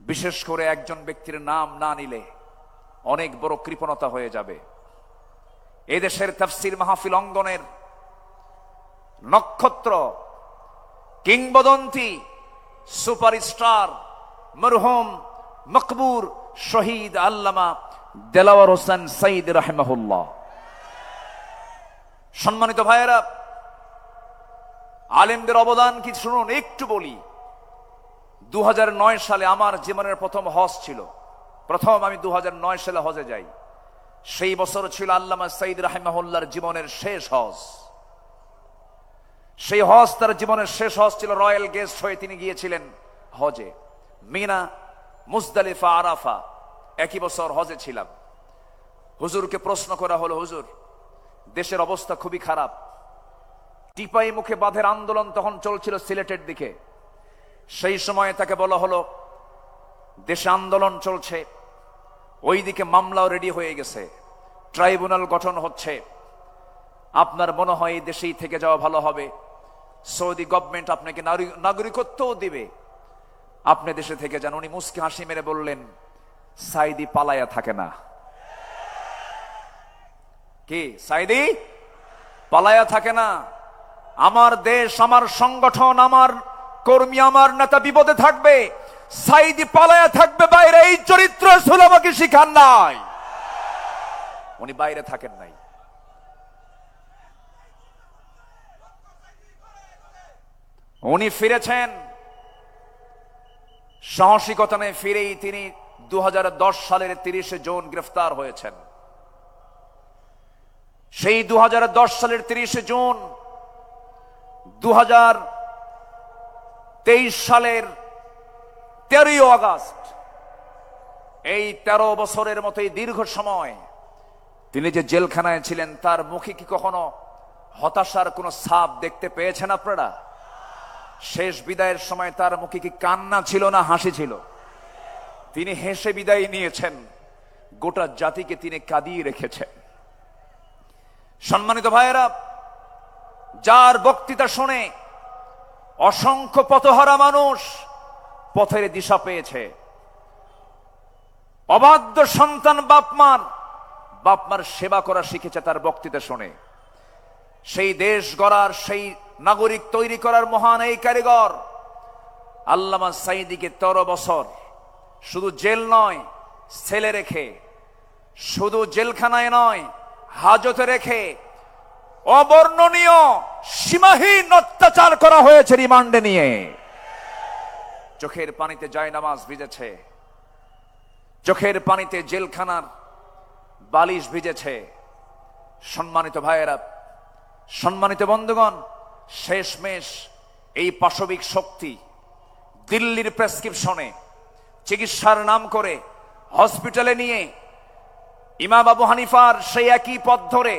বিশেষ করে একজন ব্যক্তির নাম না নিলে অনেক বড় কৃপণতা হয়ে যাবে। এদেশের তাফসীর মাহফিল অঙ্গনের নক্ষত্র, কিংবদন্তি, সুপারস্টার মরহুম মকবুর শহীদ আল্লামা দেলাওয়ার হোসেন সাঈদ রাহিমাহুল্লাহ। সম্মানিত ভাইয়েরা, আলেমদের অবদান কি শুনুন, একটু বলি। 2009 সালে আমার জীবনের প্রথম হজ ছিল। আমি 2009 সালে হজে যাই। সেই বছর ছিল আল্লামা সাঈদ রাহিমাহুল্লাহর জীবনের শেষ হজ। সেই হজ তার জীবনের শেষ হজ ছিল। রয়্যাল গেস্ট হয়ে তিনি গিয়েছিলেন হজে। মিনা, মুজদালিফা, আরাফা একই বছর হজে ছিলাম। হুজুরকে প্রশ্ন করা হলো, হুজুর দেশের অবস্থা খুবই খারাপ। টিপাই মুখে বাঁধের আন্দোলন তখন চলছিল সিলেটের দিকে। সেই সময় তাকে বলা হলো, দেশে আন্দোলন চলছে, ওইদিকে মামলাও রেডি হয়ে গেছে, ট্রাইব্যুনাল গঠন হচ্ছে, আপনার মনে হয় এই দেশেই থেকে যাওয়া ভালো হবে, সৌদি গভর্নমেন্ট আপনাকে নাগরিকত্বও দিবে, আপনি দেশে থেকে যান। উনি মুস্কি হাসি মেরে বললেন, সাইদি পালায়া থাকে না। কি সাইদি পালায়া থাকে না? আমার দেশ, আমার সংগঠন, আমার কর্মী, আমার নেতা বিপদে থাকবে, সাইদি পালায়া থাকবে বাইরে। এই চরিত্র রাসূল আমাকে শিখান নাই। উনি বাইরে থাকেন নাই। উনি ফিরেছেন সাহসিকতা নিয়ে। ফিরেই তিনি 2010 সালের 30 জুন গ্রেফতার হয়েছেন। সেই 2010 সালের 30 জুন 2023 সালের 13 আগস্ট, এই 13 বছরের মতো এই দীর্ঘ সময় তিনি যে জেলখানায় ছিলেন, তার মুখে কি কখনো হতাশার কোন ছাপ দেখতে পেয়েছেন আপনারা? শেষ বিদায়ের সময় তার মুখে কি কান্না ছিল না হাসি ছিল? তিনি হেসে বিদায় নিয়েছেন। গোটা জাতিকে তিনি কাঁদিয়ে রেখেছেন। সম্মানিত ভাইয়েরা, যার বক্তৃতা শুনে অসংখ্য পথহারা মানুষ পথের দিশা পেয়েছে, অবাধ্য সন্তান বাপমার সেবা করা শিখেছে তার বক্তৃতা শুনে। সেই দেশ গড়ার, সেই নাগরিক তৈরি করার মহান এই কারিগর আল্লামা সাঈদীকে 13 বছর শুধু জেল নয়, ছেলে রেখে, শুধু জেলখানায় নয়, হাজতে রেখে অবর্ণনীয় সীমাহীন অত্যাচার করা হয়েছে রিমান্ডে নিয়ে। চোখের পানিতে জায়নামাজ ভিজেছে, চোখের পানিতে জেলখানার বালিশ ভিজেছে। সম্মানিত ভাইয়েরা, সম্মানিত বন্ধুগণ, শেষমেশ এই পাশবিক শক্তি দিল্লির প্রেসক্রিপশনে চিকিৎসার নাম করে হসপিটালে নিয়ে ইমাম আবু হানিফার সেই একই পথ ধরে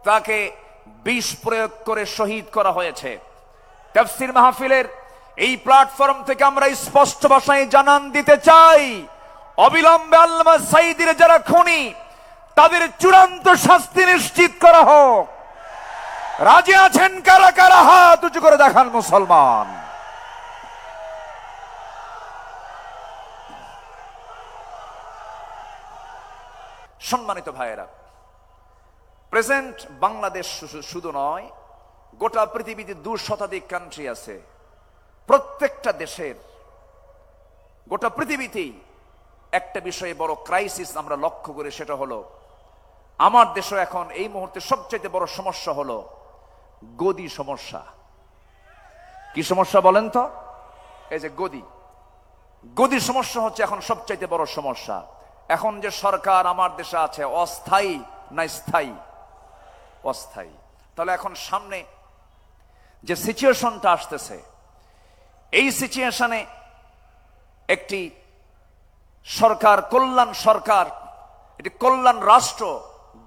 তাকে বিষ প্রয়োগ করে শহীদ করা হয়েছে। তাফসীর মাহফিলের এই প্ল্যাটফর্ম থেকে আমরা স্পষ্ট ভাষায় জানান দিতে চাই, অবিলম্বে আল্লামা সাঈদীর যারা খুনি, তাদের চূড়ান্ত শাস্তি নিশ্চিত করা হোক। রাজি আছেন কারা কারা? হাত উঁচু করে দেখান মুসলমান। সম্মানিত ভাইয়েরা, প্রেজেন্ট বাংলাদেশ শুধু নয়, গোটা পৃথিবীতে 2 শতাধিক কান্ট্রি আছে। প্রত্যেকটা দেশের, গোটা পৃথিবীতেই একটা বিষয়ে বড় ক্রাইসিস আমরা লক্ষ্য করি, সেটা হলো আমার দেশে এখন এই মুহূর্তে সবচেয়ে বড় সমস্যা হলো গদি সমস্যা। কি সমস্যা বলেন তো? এই যে গদি সমস্যা হচ্ছে এখন সবচেয়ে বড় সমস্যা। এখন যে সরকার আমার দেশে আছে, অস্থায়ী না স্থায়ী? অস্থায়ী। তাহলে এখন সামনে যে সিচুয়েশনটা আসতেছে, এই সিচুয়েশনে একটি সরকার, কল্যাণ সরকার, এটি কল্যাণ রাষ্ট্র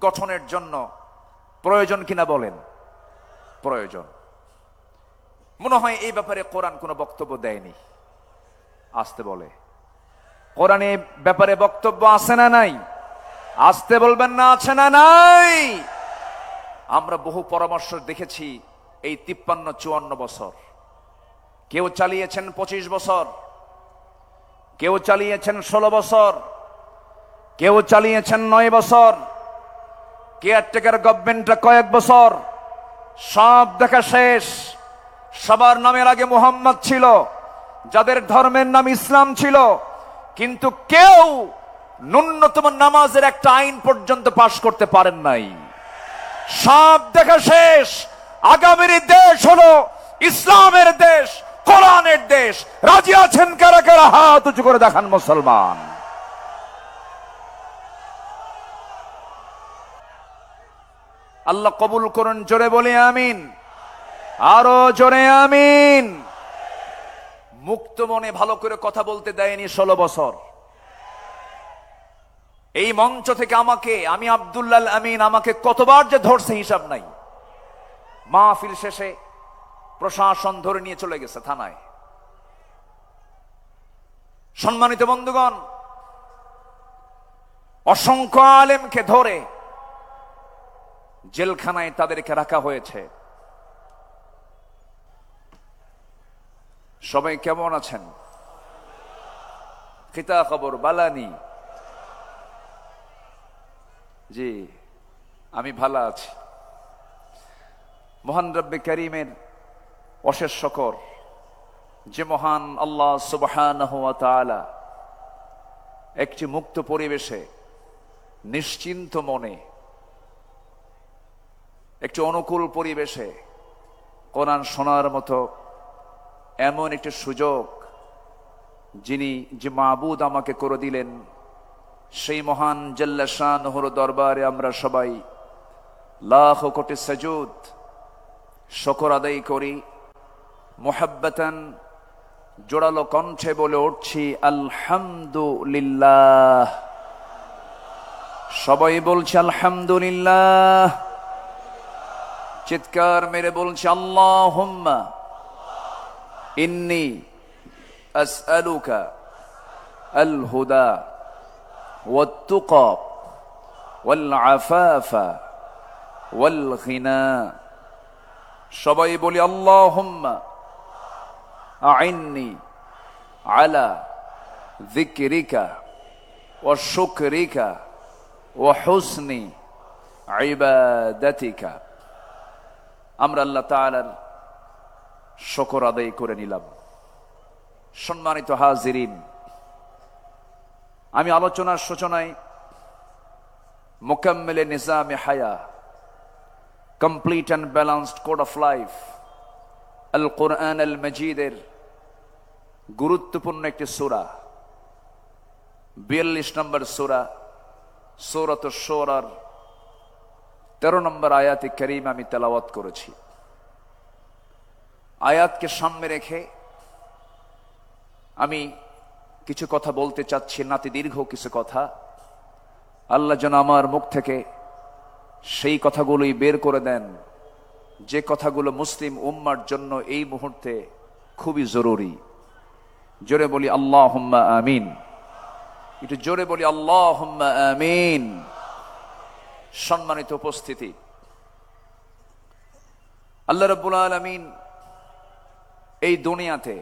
গঠনের জন্য প্রয়োজন কিনা বলেন? প্রয়োজন। মনে হয় এই ব্যাপারে কোরআন কোনো বক্তব্য দেয়নি। আসতে বলে, কোরআনে ব্যাপারে বক্তব্য আছে না নাই? আসতে বলবেন না, আছে না নাই? আমরা বহু পরামর্শ দেখেছি এই 53-54 বছর। কেউ চালিয়েছেন 25 বছর, কেউ চালিয়েছেন 16 বছর, কেউ চালিয়েছেন 9 বছর, কেয়ারটেকার গভর্নমেন্টটা কয়েক বছর। সব দেখা শেষ। সবার নামের আগে মুহাম্মদ ছিল, যাদের ধর্মের নাম ইসলাম ছিল, কিন্তু কেউ ন্যূনতম নামাজের একটা আইন পর্যন্ত পাশ করতে পারেন নাই। সব দেখা শেষ। আগামীর দেশ হলো ইসলামের দেশ, কোরআনের দেশ। রাজি আছেন কারা কারা? হাত উঁচু করে দেখান মুসলমান। আল্লাহ কবুল করুন। জোরে বলি আমিন, আরো জোরে আমিন। মুক্ত মনে ভালো করে কথা বলতে দেয়নি 16 বছর। এই মঞ্চ থেকে আমি আব্দুল্লাহ আমিন, আমাকে কতবার যে ধরছে হিসাব নাই। মাহফিল শেষে প্রশাসন ধরে নিয়ে চলে গেছে থানায়। সম্মানিত বন্ধুগণ, অসংখ্য আলেমকে ধরে জেলখানায় তাদেরকে রাখা হয়েছে। সবাই কেমন আছেন? খিতা খবর বালানি? জি, আমি ভালো আছি। মহান রব্বে কারীমের অশেষ শকর, যে মহান আল্লাহ সুবহানাহু ওয়া তাআলা একটি মুক্ত পরিবেশে নিশ্চিন্ত মনে, একটি অনুকূল পরিবেশে কোরআন শোনার মতো এমন একটি সুযোগ যে মাবুদ আমাকে করে দিলেন, সেই মহান জাল্লা শানহুর দরবারে আমরা সবাই লাখ কোটি সাজুদ শকর আদায় করি। মুহাব্বাতান জোড়ালো কণ্ঠে বলে উঠছি আলহামদুলিল্লাহ। সবাই বলছে আলহামদুলিল্লাহ। চিৎকার মেরে বলছে আল্লাহুম্মা ইন্নী আসআলুকা আল হুদা ওয়াত তুকা ওয়াল আফাফা ওয়াল গিনা। সবাই বলি আল্লাহুম্মা আইন্নি আলা যিকরিকা ওয়া শুকরিকা ওয়া হুসনি ইবাদাতিকা। আমরা আল্লাহ তাআলার শুকর আদায় করে নিলাম। সম্মানিত হাজিরিন, আমি আলোচনার সূচনায় মুকাম্মিলে নিজামে হায়া, complete and balanced code of life, আল কোরআন আল মজিদের গুরুত্বপূর্ণ একটি সূরা, 42 নম্বর সূরা, সূরাতুশ শুরার 13 নম্বর আয়াতে কারীম আমি তেলাওয়াত করেছি। আয়াতকে সামনে রেখে আমি কিছু কথা বলতে চাচ্ছি, নাতি দীর্ঘ কিছু কথা। আল্লাহ যেন আমার মুখ থেকে সেই কথাগুলোই বের করে দেন, যে কথাগুলো মুসলিম উম্মার জন্য এই মুহূর্তে খুবই জরুরি। জোরে বলি আল্লাহুম্মা আমিন। একটু জোরে বলি আল্লাহুম্মা আমিন। সম্মানিত উপস্থিতি, আল্লাহ রাব্বুল আলামিন এই দুনিয়াতে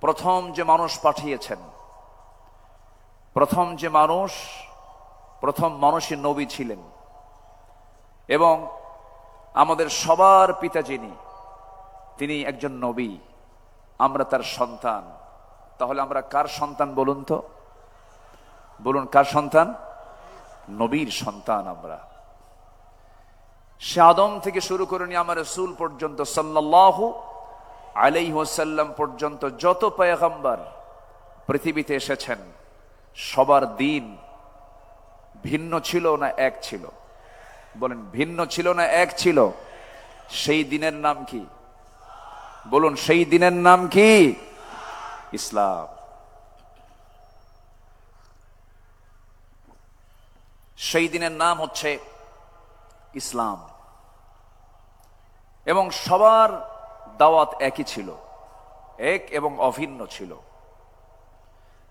প্রথম যে মানুষ পাঠিয়েছেন, প্রথম মানুষই নবী ছিলেন, এবং আমাদের সবার পিতা যিনি, তিনি একজন নবী, আমরা তার সন্তান। তাহলে আমরা কার সন্তান বলুন তো? বলুন, কার সন্তান? নবীর সন্তান আমরা। সে আদম থেকে শুরু করে নিয়ে আমার রাসূল পর্যন্ত সাল্লাল্লাহু আলাইহি ওয়াসাল্লাম পর্যন্ত যত পয়গম্বর পৃথিবীতে এসেছেন, সবার দিন ভিন্ন ছিল না এক ছিল? বলেন, ভিন্ন ছিল না এক ছিল? সেই দিনের নাম কি? বলুন, সেই দিনের নাম কি? ইসলাম। সেই দিনের নাম হচ্ছে ইসলাম, এবং সবার দাওয়াত একই ছিল, এক এবং অভিন্ন ছিল।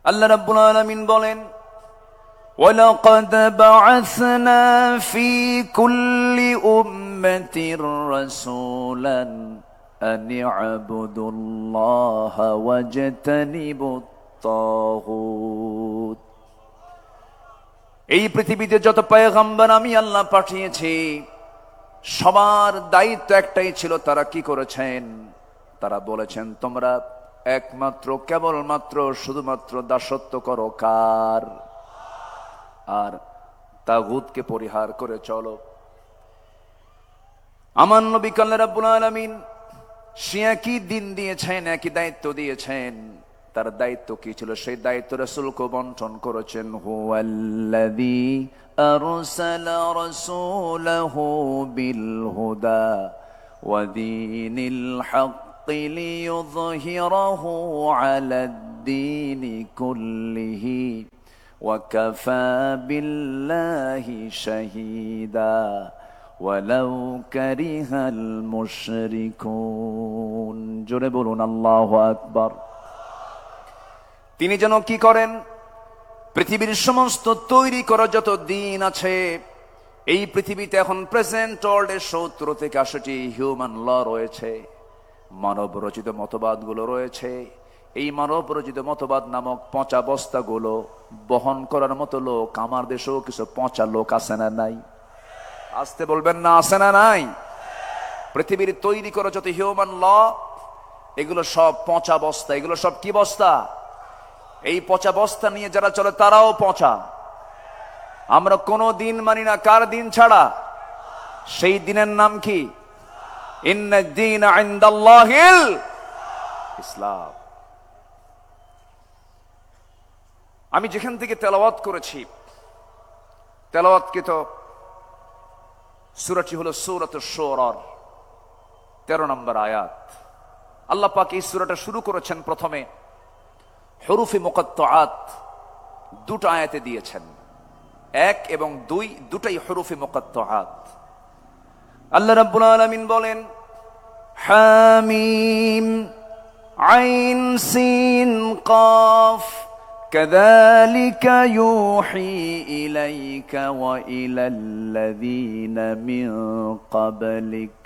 আল্লাহ রাব্বুল আলামিন বলেন, وَلَقَدْ بَعَثْنَا فِي كُلِّ أُمَّةٍ رَسُولًا أَنِ اعْبُدُوا اللَّهَ وَاجْتَنِبُوا الطاغوت এই পৃথিবীতে যত পয়গম্বর আমি আল্লাহ পাঠিয়েছি সবার দায়িত্ব একটাই ছিল, তারা কি করেছেন? তারা বলেছেন তোমরা একমাত্র কেবলমাত্র শুধুমাত্র দাসত্ব করো কার? আর তাগুতকে পরিহার করে চলো। আমার নবী আল্লাহ রাব্বুল আলামিন সে একই দিন দিয়েছেন, একই দায়িত্ব দিয়েছেন। তার দায়িত্ব কি ছিল? সেই দায়িত্ব রাসূলকে বন্টন করেছেন। হুয়াল্লাযী আরসালা রাসূলাহু বিল হুদা ওয়া দীনিল হাক্কি লিইয়ুযহিরাহু আলাদ-দীনি কুল্লিহি ওয়া কাফা বিল্লাহি শাহীদা ওয়ালাউ কারিহাল মুশরিকুন। জোরে বলুন আল্লাহু আকবার। তিনি যেন কি করেন? পৃথিবীর সমস্ত তৈরি করা যত দিন আছে, এই পৃথিবীতে এখন প্রেজেন্ট ওয়ার্ল্ডের 70 থেকে 80টি হিউম্যান ল রয়েছে, মানব রচিত মতবাদগুলো রয়েছে। এই মানব রচিত মতবাদ নামক পচা বস্তাগুলো বহন করার মতো লোক আমার দেশেও কিছু পচা লোক আছে না নাই? আসতে বলবেন না, আছে না নাই? পৃথিবীর তৈরি করা যত হিউম্যান ল, এগুলো সব পচা বস্তা। এগুলো সব কি বস্তা? এই পচা বস্তা নিয়ে যারা চলে তারাও পচা। আমরা কোনো দিন মানি না, কার দিন ছাড়া? সেই দিনের নাম কি? ইন্নাদ দীনা ইনদাল্লাহিল ইসলাম। আমি যেখান থেকে তেলাওয়াত করেছি, তেলাওয়াতকৃত সূরাটি হলো সূরাতুশ শুরার 13 নম্বর আয়াত। আল্লাহ পাক এই সূরাটা শুরু করেছেন প্রথমে হুরুফে মুকাত্তাআত দুটো আয়াতে দিয়েছেন, 1 এবং 2 দুটাই হুরুফে মুকাত্তাআত। আল্লাহ রাব্বুল আলামিন বলেন হামিম আইন সিন কাফ কাযালিকা ইউহি ইলাইকা ওয়া ইলাল্লাযীনা মিন ক্বাবলিক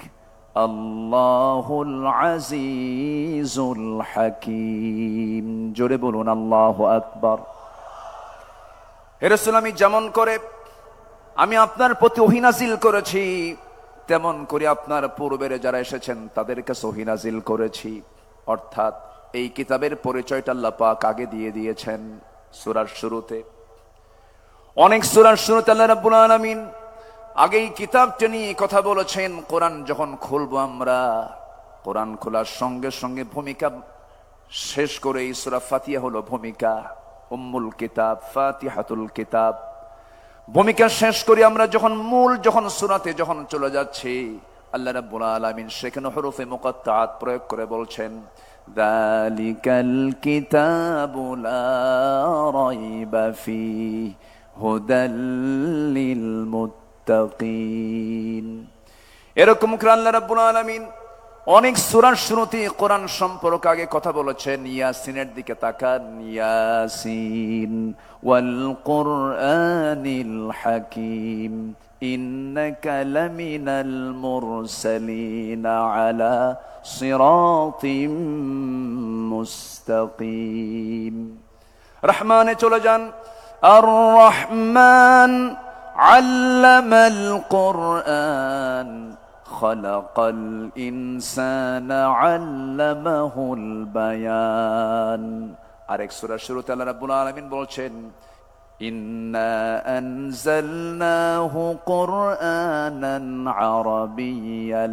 আল্লাহুল আজিজুল হাকীম। জোরে বলুন আল্লাহু আকবার। হে রাসূল, আমি যেমন করে আমি আপনার প্রতি ওহী নাযিল করেছি, তেমন করে আপনার পূর্বের যারা এসেছেন তাদের কাছে ওহী নাযিল করেছি। অর্থাৎ এই কিতাবের পরিচয়টা আল্লাহ পাক আগে দিয়ে দিয়েছেন সূরার শুরুতে। অনেক সূরার শুরুতে আল্লাহ রাব্বুল আলামিন আগেই কিতাবটা নিয়ে কথা বলেছেন। কোরআন যখন খুলবো আমরা, কোরআন খোলার সঙ্গে সঙ্গে ভূমিকা শেষ করে এই সূরা ফাতিহা হলো ভূমিকা, উম্মুল কিতাব, ফাতিহাতুল কিতাব। ভূমিকা শেষ করি আমরা যখন সূরাতে যখন চলে যাচ্ছি, আল্লাহ রাব্বুল আলামিন সেখানে হুরুফে মুকাত্তাআত প্রয়োগ করে বলছেন যালিকাল কিতাবু লা রাইবা ফীহি হুদাল লিল মুত্তাকিন। এরকম করে আল্লাহ রাব্বুল আলামিন অনেক সূরার শুরুতে কোরআন সম্পর্কে আগে কথা বলেছেন। ইয়াসিনের দিকে তাকান, ইয়াসিন ওয়াল কুরআনিল হাকীম ইন্নাকা লামিনাল মুরসালিন আলা সিরাতিম মুস্তাকিম। রহমানে চলে যান, আর রহমান আল্লামাল কুরআন খালাকাল ইনসানা আল্লামাহুল বায়ান। আরেক সূরার শুরুতে আল্লাহ রাব্বুল আলামিন বলছেন ইন্না আনজালনাহু কুরআনান আরাবিয়্যান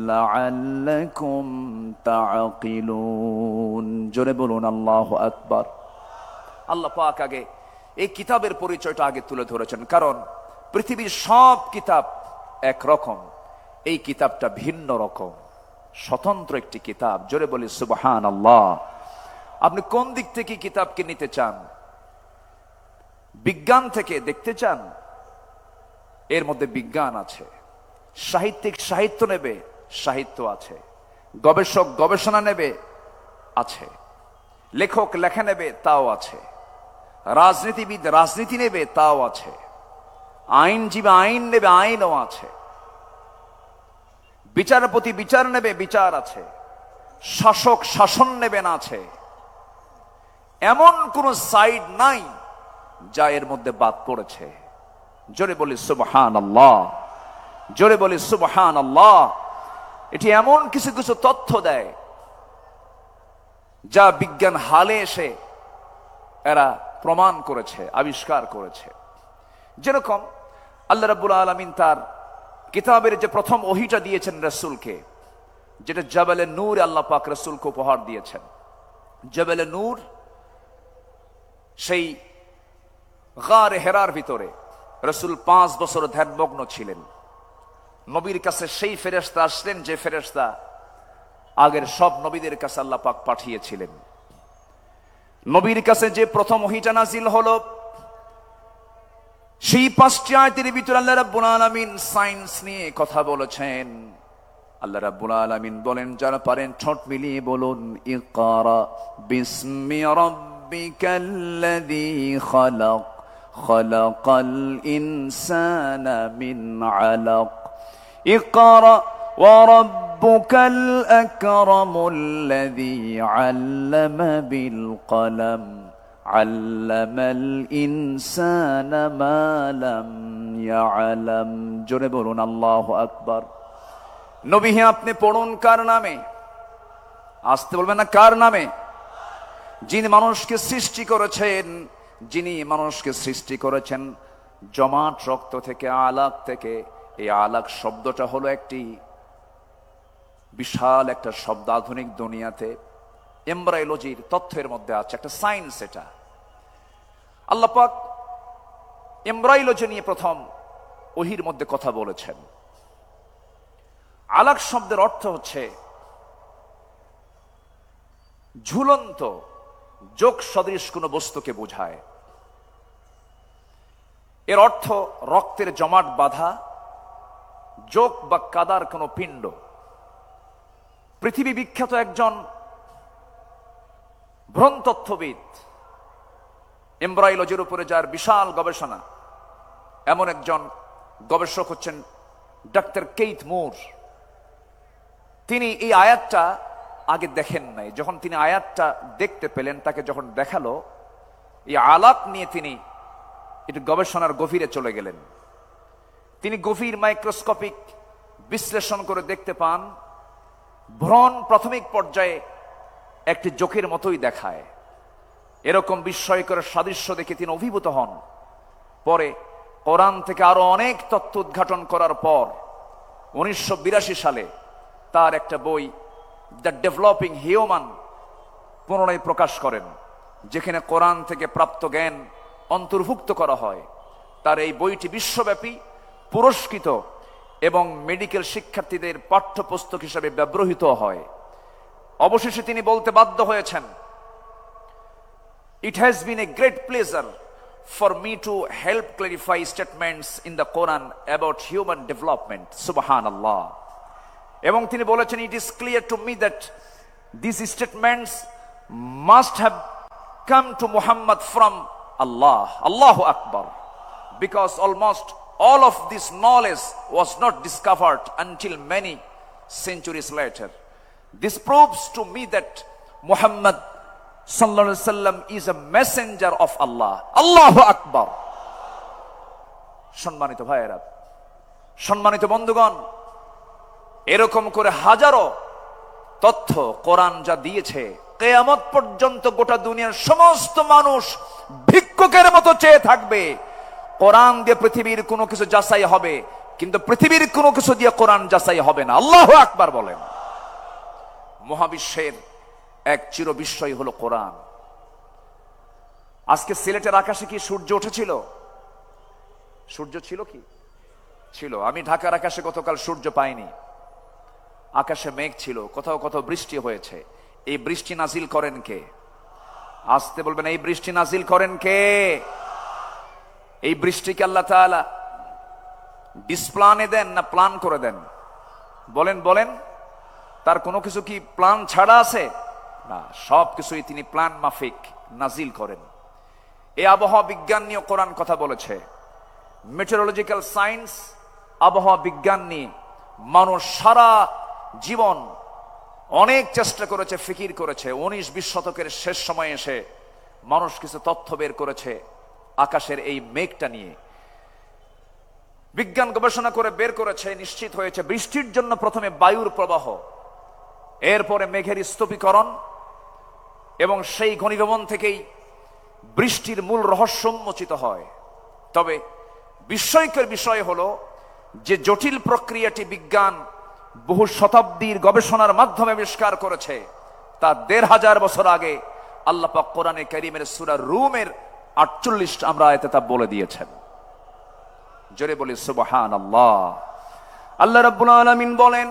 লাআল্লাকুম তাআকিলুন। জোরে বলুন আল্লাহু আকবার। আল্লাহ পাক আগে এই কিতাবের পরিচয়টা আগে তুলে ধরেছেন, কারণ পৃথিবীর সব কিতাব একরকম, এই কিতাবটা ভিন্ন রকম, স্বতন্ত্র একটি কিতাব। জোরে বলি সুবহানাল্লাহ। আপনি কোন দিক থেকে কিতাবকে নিতে চান? বিজ্ঞান থেকে দেখতে চান? এর মধ্যে বিজ্ঞান আছে। সাহিত্যিক সাহিত্য নেবে, সাহিত্য আছে। গবেষক গবেষণা নেবে, আছে। লেখক লেখা নেবে, তাও আছে। রাজনীতিবিদ রাজনীতি নেবে, তাও আছে। আইনজীবী আইন নেবে, আইনও আছে। বিচারপতি বিচার নেবে, বিচার আছে। শাসক শাসন নেবেন, আছে। এমন কোন সাইড নাই যা এর মধ্যে বাদ পড়েছে। জোরে বলি সুবহানাল্লাহ, জোরে বলি সুবহানাল্লাহ। এটি এমন কিছু কিছু তথ্য দেয় যা বিজ্ঞান হালে এসে এরা প্রমাণ করেছে, আবিষ্কার করেছে। যেরকম আল্লাহ রাব্বুল আলামিন তার কিতাবের যে প্রথম ওহীটা দিয়েছেন রাসূলকে, যেটা জাবালে নূর আল্লাহ পাক রাসূলকে উপহার দিয়েছেন। জাবালে নূর সেই গারে হেরার ভিতরে রাসূল 5 বছর ধ্যানমগ্ন ছিলেন। নবীর কাছে সেই ফেরেশতা আসলেন যে ফেরেশতা আগের সব নবীদের কাছে আল্লাহ পাক পাঠিয়েছিলেন। নবীর কাছে যে প্রথম ওহীটা নাজিল হলো, সেই 5টি আয়াতের ভিতরে আল্লাহ রাব্বুল আলামিন সায়েন্স নিয়ে কথা বলেছেন। আল্লাহ রাব্বুল আলামিন বলেন, যারা পারেন ঠোঁট মিলিয়ে বলুন, ইকরা বিসমি রাব্বিকাল্লাযী খালাক খালাকাল ইনসানা মিন আলাক ইকরা ওয়া রাব্বুকাল আকরামুল্লাযী আল্লামা বিল কলম আল্লামাল ইনসানা মা লাম ইয়ালাম। জোরে বলুন আল্লাহু আকবার। নবী হে, আপনি পড়ুন কার নামে? আসতে বলবেন না, কার নামে? যিনি মানুষকে সৃষ্টি করেছেন, যিনি মানুষকে সৃষ্টি করেছেন জমাট রক্ত থেকে, আলাক থেকে। এই আলাক শব্দটা হলো একটি বিশাল একটা শব্দ। আধুনিক দুনিয়াতে এমব্রায়োলজির তথ্যের মধ্যে আছে, একটা সায়েন্স এটা। আল্লাহ পাক এমব্রায়োলজি নিয়ে প্রথম ওহীর মধ্যে কথা বলেছেন। আলাক শব্দের অর্থ হচ্ছে ঝুলন্ত যোগ সদৃশ কোন বস্তুকে বোঝায়। এর অর্থ রক্তের জমাট বাঁধা যোগ বা কাদার কোন পিণ্ড। পৃথিবী বিখ্যাত একজন ভ্রূণতত্ত্ববিদ, এমব্রায়োলজির উপরে যার বিশাল গবেষণা, এমন একজন গবেষক হচ্ছেন ডাক্তার কেইথ মুর। তিনি এই আয়াতটা আগে দেখেন নাই। যখন তিনি আয়াতটা দেখতে পেলেন, তাকে যখন দেখালো, এই আলাপ নিয়ে তিনি একটু গবেষণার গভীরে চলে গেলেন। তিনি গভীর মাইক্রোস্কোপিক বিশ্লেষণ করে দেখতে পান, ভ্রূণ প্রাথমিক পর্যায়ে একটি জোকের মতোই দেখায়। এরকম বিস্ময়কর সাদৃশ্য দেখে তিনি অভিভূত হন। পরে কোরআন থেকে আরো অনেক তথ্য উদ্ঘাটন করার পর 1982 সালে তার একটা বই দ্য ডেভেলপিং হিউম্যান পুনরায় প্রকাশ করেন, যেখানে কোরআন থেকে প্রাপ্ত জ্ঞান অন্তর্ভুক্ত করা হয়। তার এই বইটি বিশ্বব্যাপী পুরস্কৃত এবং মেডিকেল শিক্ষার্থীদের পাঠ্যপুস্তক হিসেবে ব্যবহৃত হয়। অবশেষে তিনি বলতে বাধ্য হয়েছেন, It has been a great pleasure for me to help clarify statements in the Quran about human development. Subhanallah. এবং তিনি বলেছেন, it is clear to me that these statements must have come to Muhammad from Allah. Allahu Akbar. Because almost all of this knowledge was not discovered until many centuries later. This proves to me that Muhammad sallallahu alaihi wasallam is a messenger of Allah. Allahu Akbar. সম্মানিত ভাইয়েরা, সম্মানিত বন্ধুগণ, এরকম করে হাজারো তথ্য কোরআন যা দিয়েছে, কিয়ামত পর্যন্ত গোটা দুনিয়ার সমস্ত মানুষ ভিক্ষুকের মতো চেয়ে থাকবে। কোরআন দিয়ে পৃথিবীর কোনো কিছু যাচাই হবে, কিন্তু পৃথিবীর কোনো কিছু দিয়ে কোরআন যাচাই হবে না। আল্লাহু আকবার বলেন। মহাবিশ্বের এক চির বিস্ময় হলো কোরআন। আজকে সিলেটের আকাশে কি সূর্য উঠেছিল? সূর্য ছিল কি? ছিল। আমি ঢাকার আকাশে গতকাল সূর্য পাইনি। আকাশে মেঘ ছিল, কোথাও কোথাও বৃষ্টি হয়েছে। এই বৃষ্টি নাজিল করেন কে? আসতে বলবেন, এই বৃষ্টি নাজিল করেন কে? এই বৃষ্টিকে আল্লাহ তাআলা ডিসপ্লানে দেন না প্ল্যান করে দেন? বলেন বলেন। তার কোনো কিছু কি প্ল্যান ছাড়া আছে? না, সব কিছুই তিনি প্ল্যান মাফিক নাজিল করেন। এই আবহাওয়া বিজ্ঞান নিয়ে কোরআন কথা বলেছে। মেটেরোলজিক্যাল সায়েন্স, আবহাওয়া বিজ্ঞান নিয়ে মানুষ সারা জীবন অনেক চেষ্টা করেছে, ফিকির করেছে। 19-20 শতকের শেষ সময়ে এসে মানুষ কিছু তথ্য বের করেছে আকাশের এই মেঘটা নিয়ে। বিজ্ঞান গবেষণা করে বের করেছে, নিশ্চিত হয়েছে বৃষ্টির জন্য প্রথমে বায়ুর প্রবাহ, এরপরে মেঘের স্তূপীকরণ, এবং সেই ঘনীভবন থেকেই বৃষ্টির মূল রহস্য উন্মোচিত হয়। তবে বিস্ময়কর বিষয় হলো যে জটিল প্রক্রিয়াটি বিজ্ঞান বহু শতাব্দীর গবেষণার মাধ্যমে আবিষ্কার করেছে, তা ১৫০০ বছর আগে আল্লাহ পাক কোরআনে কারীমের সূরা রুমের ৪৮ আমরা আয়াতে তা বলে দিয়েছেন। জোরে বলি সুবহানাল্লাহ। আল্লাহ রাব্বুল আলামিন বলেন,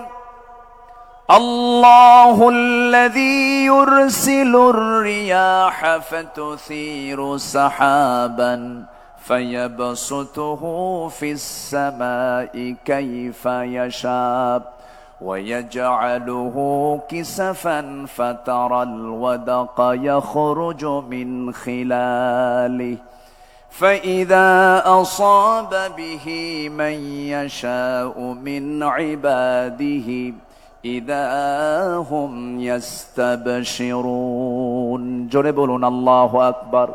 আল্লাহুল্লাযী ইউরসিলুর রিয়াহা ফাতুসীরু সাহাবান ফায়াবসুতুহু ফিস সামাই কাইফা ইয়াশা ويجعله كسفا فترى الودق يخرج من خلاله فإذا أصاب به من يشاء من عباده إذا هم يستبشرون জোরে বলুন আল্লাহু আকবার।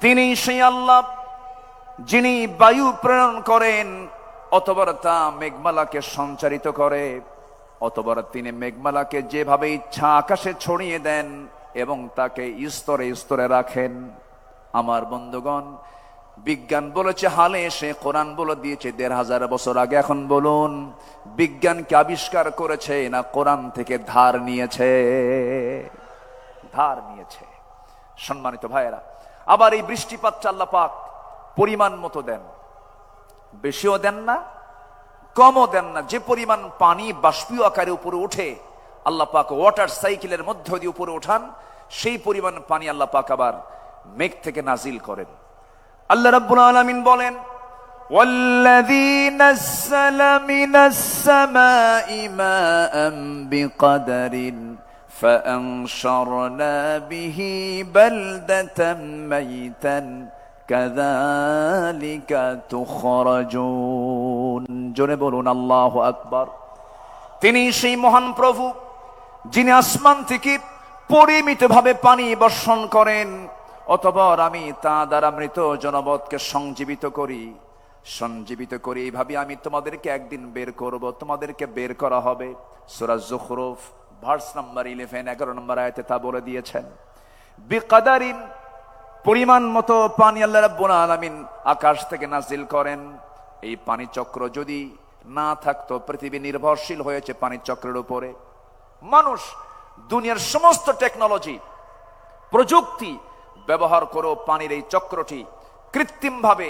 তিনি সেই আল্লাহ যিনি বায়ু প্রেরণ করেন, অতঃপর তা মেঘমালাকে সঞ্চারিত করে, অতঃপর তিনি মেঘমালাকে যেভাবে ইচ্ছা আকাশে ছড়িয়ে দেন এবং তাকে স্তরে স্তরে রাখেন। আমার বন্ধুগণ, বিজ্ঞান বলেছে হালে এসে, কোরআন বলে দিয়েছে ১৫০০ বছর আগে। এখন বলুন, বিজ্ঞানকে আবিষ্কার করেছে না কোরআন থেকে ধার নিয়েছে? ধার নিয়েছে। সম্মানিত ভাইয়েরা, আবার এই বৃষ্টিপাতটা আল্লাহ পাক পরিমাণ মতো দেন, বেশিও দেন না কমও দেন না। যে পরিমাণ পানি বাষ্পীয় আকারে উপরে ওঠে, আল্লাহ পাক ওয়াটার সাইকেলের মধ্য দিয়ে উপরে ওঠান, সেই পরিমাণ পানি আল্লাহ পাক আবার মেঘ থেকে নাজিল করেন। আল্লাহ রাব্বুল আলামিন বলেন, ওয়াল্লাযী নাযালা মিনাস সামাই মাআন বিকদরিন ফাআনশারনা বিহি বালদাতাম মাইতান কাযালিকা তুখরাজুন। জোরে বলুন আল্লাহু আকবার। তিনি সেই মহান প্রভু যিনি আসমান থেকে পরিমিতভাবে পানি বর্ষণ করেন, অতঃপর আমি তা দ্বারা মৃত জনপদকে সঞ্জীবিত করি। এইভাবে আমি তোমাদেরকে একদিন বের করব, তোমাদেরকে বের করা হবে। সূরা যুখরুফ ভার্স নাম্বার 11 নম্বর আয়াতে তা বলে দিয়েছেন। বিকদারিন, পরিমাণ মতো পানি আল্লাহ রাব্বুল আলামিন আকাশ থেকে নাজিল করেন। এই পানি চক্র যদি না থাকতো, পৃথিবী নির্ভরশীল হয়েছে পানি চক্রের উপরে। মানুষ দুনিয়ার সমস্ত টেকনোলজি, প্রযুক্তি ব্যবহার করে পানির এই চক্রটি কৃত্রিমভাবে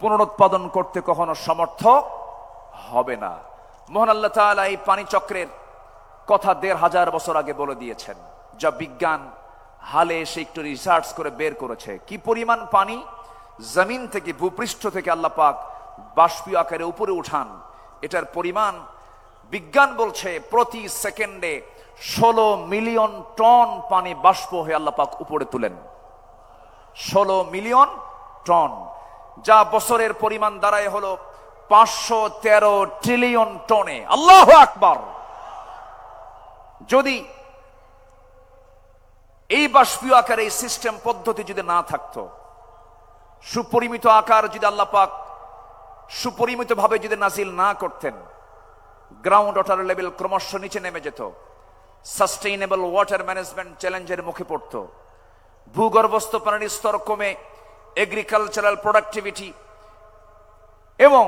পুনরুৎপাদন করতে কখনো সমর্থ হবে না। মহান আল্লাহ তাআলা এই পানি চক্রের কথা ১৫০০ বছর আগে বলে দিয়েছেন, যা বিজ্ঞান হালে এসে একটু রিসার্চ করে বের করেছে। কি পরিমাণ পানি জমিন থেকে, ভূপৃষ্ঠ থেকে আল্লাহ পাক বাষ্পীয় আকারে উপরে উঠান, এটার পরিমাণ বিজ্ঞান বলছে প্রতি সেকেন্ডে ১৬ মিলিয়ন টন পানি বাষ্প হয়ে আল্লাহ পাক উপরে তুলেন। ১৬ মিলিয়ন টন, যা বছরের পরিমাণ দাঁড়ায় হলো ৫১৩ ট্রিলিয়ন টনে। আল্লাহু আকবার। যদি এই বাষ্পীয় আকারে এই সিস্টেম পদ্ধতি যদি না থাকতো, সুপরিমিত আকার যদি আল্লাহ পাক সুপরিমিত ভাবে যদি নাজিল না করতেন, গ্রাউন্ড ওয়াটার লেভেল ক্রমশ নিচে নেমে যেত, সাস্টেইনেবল ওয়াটার ম্যানেজমেন্ট চ্যালেঞ্জের মুখে পড়ত, ভূগর্ভস্থ পানির স্তর কমে এগ্রিকালচারাল প্রোডাক্টিভিটি এবং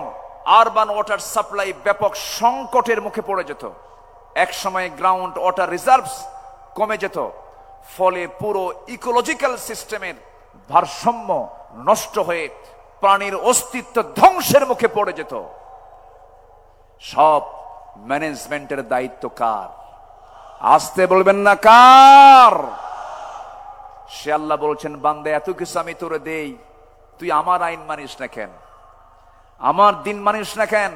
আরবান ওয়াটার সাপ্লাই ব্যাপক সংকটের মুখে পড়ে যেত। এক সময় গ্রাউন্ড ওয়াটার রিজার্ভস কমে যেত, ফলে পুরো ইকোলজিক্যাল সিস্টেমের ভারসাম্য নষ্ট হয়ে প্রাণীর অস্তিত্ব ধ্বংসের মুখে পড়ে যেত। সব ম্যানেজমেন্টের দায়িত্ব কার? আসতে বলবেন না কার? সে আল্লাহ বলছেন, বান্দা এত কিছু আমি তোরে দেই, তুই আমার আইন মানিস না কেন? আমার দিন মানিস না কেন?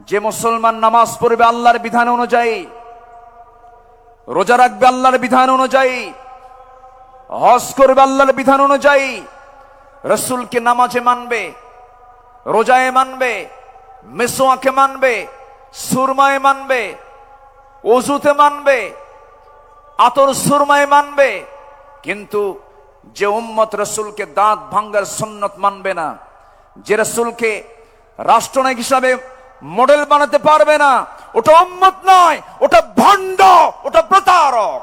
যে মুসলমান নামাজ পড়বে আল্লাহর বিধান অনুযায়ী, রোজা রাখবে আল্লাহর বিধান অনুযায়ী, হজ করবে আল্লাহর বিধান অনুযায়ী, রাসূলকে নামাজে মানবে, রোজায় মানবে, মিসওয়াকে মানবে, সুরমায় মানবে, ওযুতে মানবে, আতর সুরমায় মানবে, কিন্তু যে উম্মত রাসূলকে দাঁত ভাঙ্গার সুন্নত মানবে না, যে রাসূলকে রাষ্ট্রনায়ক হিসাবে মডেল বানাতে পারবে না, ওটা উম্মত নয়, ওটা ভণ্ড, ওটা প্রতারক।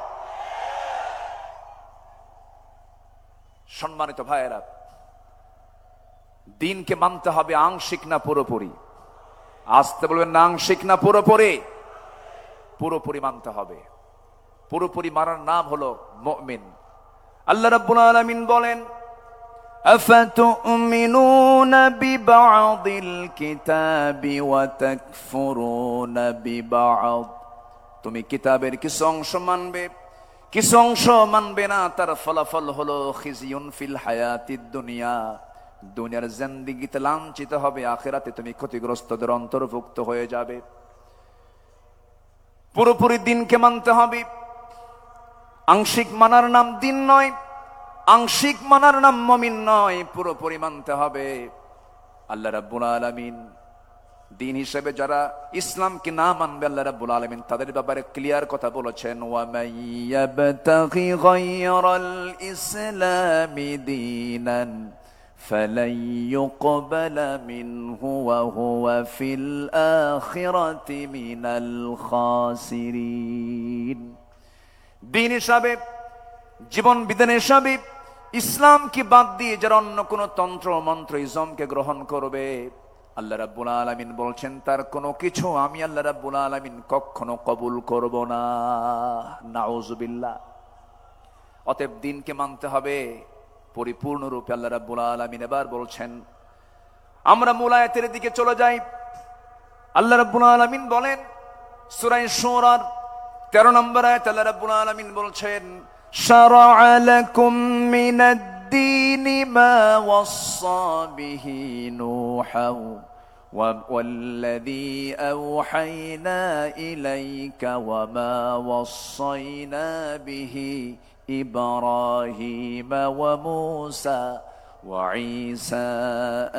সম্মানিত ভাইয়েরা, দিনকে মানতে হবে আংশিক না পুরোপুরি। আসতে বলবেন না, আংশিক না পুরোপুরি? পুরোপুরি মানতে হবে। পুরোপুরি মানার নাম হলো মুমিন। আল্লাহ রাব্বুল আলামিন বলেন, আফাতুমিনুনা বিবা'দিল কিতাবি ওয়া তাকফুরুনা বিবা'দ। তুমি কিতাবের কিছু অংশ মানবে, কিছু অংশ মানবে না। তার ফলাফল হলো খিজিয়ুন ফিল হায়াতিদ দুনিয়া, দুনিয়ার জিন্দেগিতে লাঞ্ছিত হবে, আখিরাতে তুমি ক্ষতিগ্রস্তদের অন্তর্ভুক্ত হয়ে যাবে। পুরোপুরি দিনকে মানতে হবে। আংশিক মানার নাম দিন নয়, আংশিক মানার নাম মুমিন নয়, পুরোপুরি মানতে হবে। আল্লাহ রাব্বুল আলামিন দিন হিসেবে যারা ইসলামকে না মানবে, আল্লাহ রাব্বুল আলামিন তাদের ব্যাপারে ক্লিয়ার কথা বলেছেন, ওয়া মাইয়াবতাগি গায়রাল ইসলামি দীনান ফালাই ইউকবালা মিনহু ওয়া হুয়া ফিল আখিরাতি মিনাল খাসিরিন। দিন হিসাবে, জীবন বিধান হিসাবে ইসলামকে বাদ দিয়ে যারা অন্য কোন তন্ত্র মন্ত্র ইজমকে গ্রহণ করবে, আল্লাহ রাব্বুল আলামিন বলছেন তার কোনো কিছু আমি আল্লাহ রাব্বুল আলামিন কখনো কবুল করব না। নাউজুবিল্লাহ। অতএব দিনকে মানতে হবে পরিপূর্ণরূপে। আল্লাহ রাব্বুল আলামিন এবার বলছেন, আমরা মূল আয়াতের দিকে চলে যাই। আল্লাহ রাব্বুল আলামিন বলেন সূরা শুরার 13 নম্বর আয়াত, আল্লাহ রাব্বুল আলামিন বলছেন, শারা'a লাকুম মিনাদ-দীনি মা ওয়াসসা বিহি নূহান ওয়াল্লাযী আওহায়না ইলাইকা ওয়া মা ওয়াসাইনা বিহি ইব্রাহিমা ওয়া মূসা ওয়া ঈসা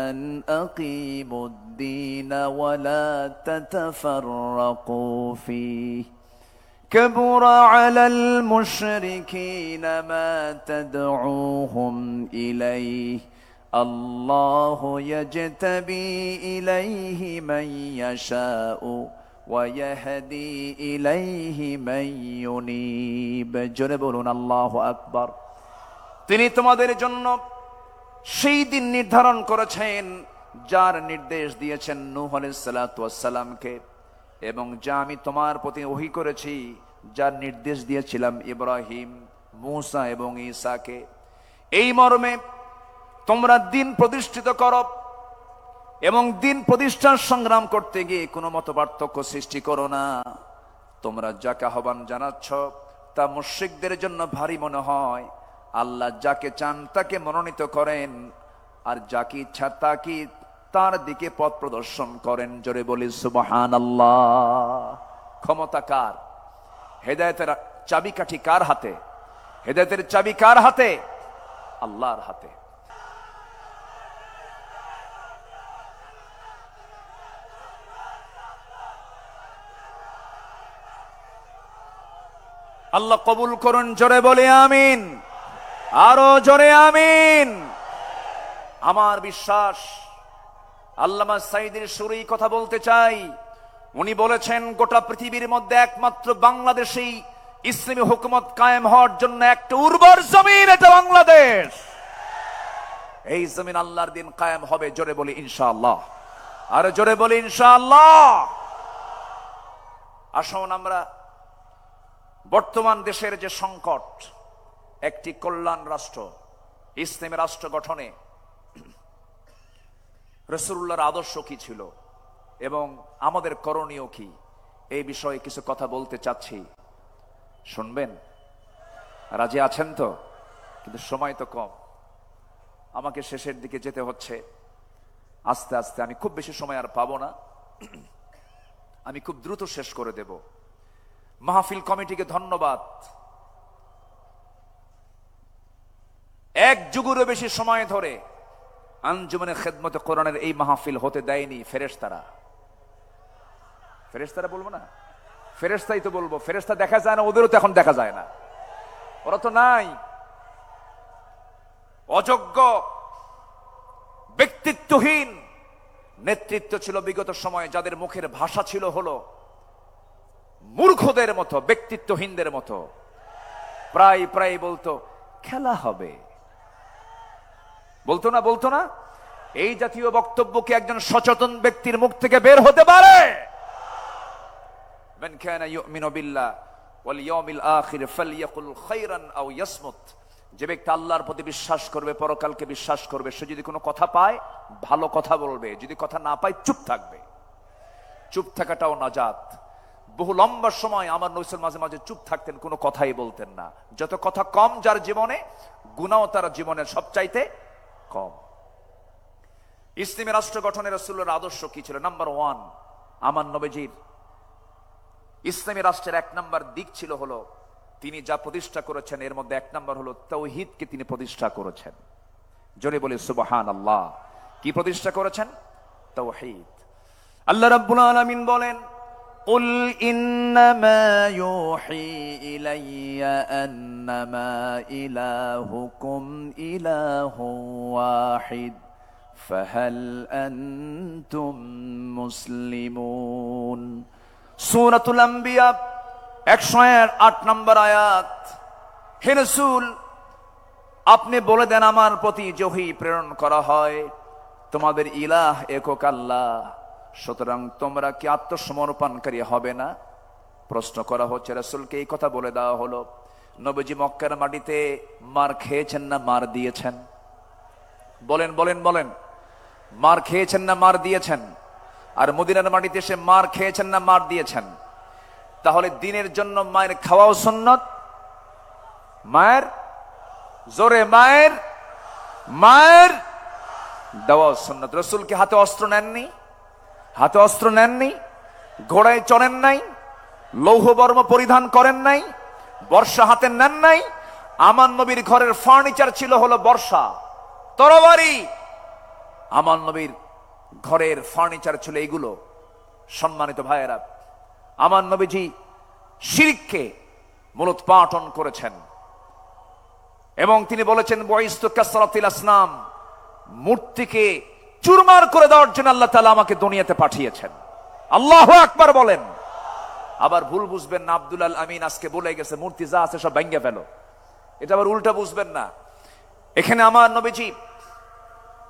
আন আকিমুদ-দীনা ওয়া লা তাতাফাররাকু ফীহি كبر على المشركين ما تدعوهم إليه الله يجتبي إليه من يشاء ويهدي إليه من ينيب। জোরে বলুন আল্লাহু আকবার। তিনি তোমাদের জন্য সেই দিন নির্ধারণ করেছেন যার নির্দেশ দিয়েছেন নূহ আলাইহিস সালাতু ওয়াস সালামকে, এবং যা আমি তোমার প্রতি ওহী করেছি, যার নির্দেশ দিয়েছিলাম ইব্রাহিম, মূসা এবং ঈসাকে। এই মর্মে তোমরা দিন প্রতিষ্ঠিত করো এবং দিন প্রতিষ্ঠার সংগ্রাম করতে গিয়ে কোনো মত পার্থক্য সৃষ্টি করো না। তোমরা যাকে আহ্বান জানাচ্ছ তা মুশরিকদের জন্য ভারী মনে হয়। আল্লাহ যাকে চান তাকে মনোনীত করেন, আর যাকে ইচ্ছা তাকে তার দিকে পথ প্রদর্শন করেন। জোরে বলি সুবহানাল্লাহ। ক্ষমতা কার? হেদায়েতের চাবিকাঠি কার হাতে? হেদায়েতের চাবি কার হাতে? আল্লাহর হাতে। আল্লাহ কবুল করুন। জোরে বলি আমিন। আরো জোরে আমিন। আমার বিশ্বাস, আল্লামা সাঈদীর সুরেই কথা বলতে চাই। উনি বলেছেন গোটা পৃথিবীর মধ্যে একমাত্র বাংলাদেশেই ইসলামী হুকুমত কায়েম হওয়ার জন্য একটা উর্বর জমিন, এটা বাংলাদেশ। এই জমিন আল্লাহর দিন কায়েম হবে। জোরে বলি ইনশাআল্লাহ। আর জোরে বলি ইনশাআল্লাহ। আসুন আমরা বর্তমান দেশের যে সংকট, একটি কল্যাণ রাষ্ট্র, ইসলামী রাষ্ট্র গঠনে রাসূলুল্লাহর আদর্শ কি ছিল এবং আমাদের করণীয় কি, এই বিষয়ে কিছু কথা বলতে চাচ্ছি। শুনবেন? রাজি আছেন তো? কিন্তু সময় তো কম, আমাকে শেষের দিকে যেতে হচ্ছে আস্তে আস্তে। আমি খুব বেশি সময় আর পাবো না, আমি খুব দ্রুত শেষ করে দেব। মাহফিল কমিটিকে ধন্যবাদ। এক যুগেরও বেশি সময় ধরে আঞ্জুমানে খেদমতে কোরআনের এই মাহফিল হতে দেয়নি ফেরেশতারা। ফেরেশতারা বলবো না, ফেরেশতাই তো বলবো। ফেরেশতা দেখা যায় না, ওদেরও তো এখন দেখা যায় না, ওরা তো নাই। অযোগ্য, ব্যক্তিত্বহীন নেতৃত্ব ছিল বিগত সময়ে, যাদের মুখের ভাষা ছিল হলো মূর্খদের মতো, ব্যক্তিত্বহীনদের মতো। প্রায় প্রায় বলতো খেলা হবে, বলতো না? এই জাতীয় বক্তব্য কি একজন সচেতন ব্যক্তির মুখ থেকে বের হতে পারে? মান কানা ইউমিনু বিল্লাহ ওয়াল ইয়াউমিল আখির ফালইয়াকুল খায়রান আও ইয়াসমুত। যে ব্যক্তি আল্লাহর প্রতি বিশ্বাস করবে, পরকালকে বিশ্বাস করবে, সে যদি কোনো কথা পায় ভালো কথা বলবে, যদি কথা না পায় চুপ থাকবে। চুপ থাকাটাও নাজাত। বহু লম্বা সময় আমার নবী মাঝে মাঝে চুপ থাকতেন, কোনো কথাই বলতেন না। যত কথা কম যার জীবনে, গুনাহও তার জীবনের সবচাইতে কম। ইসলামী রাষ্ট্র গঠনের রাসূলের আদর্শ কি ছিল? নাম্বার 1, আমার নবীজির ইসলামী রাষ্ট্রের 1 নাম্বার দিক ছিল হলো, তিনি যা প্রতিষ্ঠা করেছেন এর মধ্যে 1 নাম্বার হলো তাওহীদকে তিনি প্রতিষ্ঠা করেছেন। জোরে বলি সুবহানাল্লাহ। কি প্রতিষ্ঠা করেছেন? তাওহীদ। আল্লাহ রাব্বুল আলামিন বলেন, কুল ইন্নামা ইউহি ইলাইয়া আন্নামা ইলাহুকুম ইলাহুন ওয়াহিদ ফাহাল আনতুম মুসলিমুন। সূরাতুল আম্বিয়া 108 নম্বর আয়াত। হে রাসূল, আপনি বলে দেন আমার প্রতি ওহী প্রেরণ করা হয়, তোমাদের ইলাহ একক আল্লাহ, সুতরাং তোমরা কি আত্মসমর্পণকারী হবে না? প্রশ্ন করা হচ্ছে, রাসূলকে এই কথা বলে দেওয়া হলো। নবীজি মক্কার মাটিতে মার খেয়েছেন না মার দিয়েছেন? বলেন বলেন বলেন। মার খেয়েছেন না মার দিয়েছেন? আর মদিনার মাটিতে এসে মার খেয়েছেন না মার দিয়েছেন? তাহলে দিনের জন্য মায়ের খাওয়াও সুন্নত। মায়ের জোরে মায়ের দেওয়াও সুন্নত। রাসূল কি হাতে অস্ত্র নেননি? হাতে অস্ত্র নেননি? ঘোড়ায় চড়েন নাই? লৌহ বর্ম পরিধান করেন নাই? বর্ষা হাতে নেন নাই? আমার নবীর ঘরের ফার্নিচার ছিল হলো বর্ষা, তরবারি। আমার নবীর ঘরের ফার্নিচার ছিল এগুলো। সম্মানিত ভাইয়েরা, আমার নবীজি শিরককে মূলোৎপাটন করেছেন এবং তিনি বলেছেন, বয়স্তু কাসরাতিল আসনাম, মূর্তিকে চুরমার করে দেওয়ার জন্য আল্লাহ তাআলা আমাকে দুনিয়াতে পাঠিয়েছেন। আল্লাহু আকবার বলেন। আবার ভুল বুঝবেন না, আব্দুল আল আমিন আজকে বলে গেছে মূর্তি যা আছে সব ভেঙে ফেলো, এটা আবার উল্টা বুঝবেন না। এখানে আমার নবীজি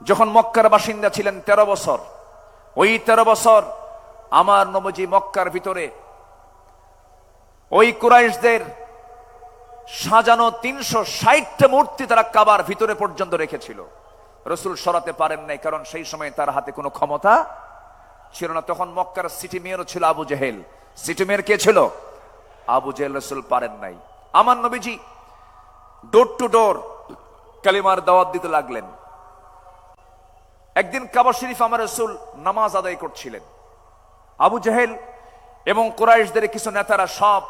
যখন মক্কার বাসিন্দা ছিলেন 13 বছর, ওই 13 বছর আমার নবীজি মক্কার ভিতরে ওই কুরাইশদের সাজানো 360টা মূর্তি তারা কাবার ভিতরে পর্যন্ত রেখেছিল। রাসূল সরাতে পারেন নাই, কারণ সেই সময় তার হাতে কোনো ক্ষমতা ছিল না। তখন মক্কার সিটি মেয়রও ছিল Abu Jahl. City mayor K ছিল? আবু জেহেল। রাসূল পারেন নাই। আমার নবীজি ডোর টু ডোর কালিমার দাওয়াত দিতে লাগলেন। একদিন কাবা শরীফ আমার রাসূল নামাজ আদায় করছিলেন। আবু জেহেল এবং কুরাইশদের কিছু নেতারা সব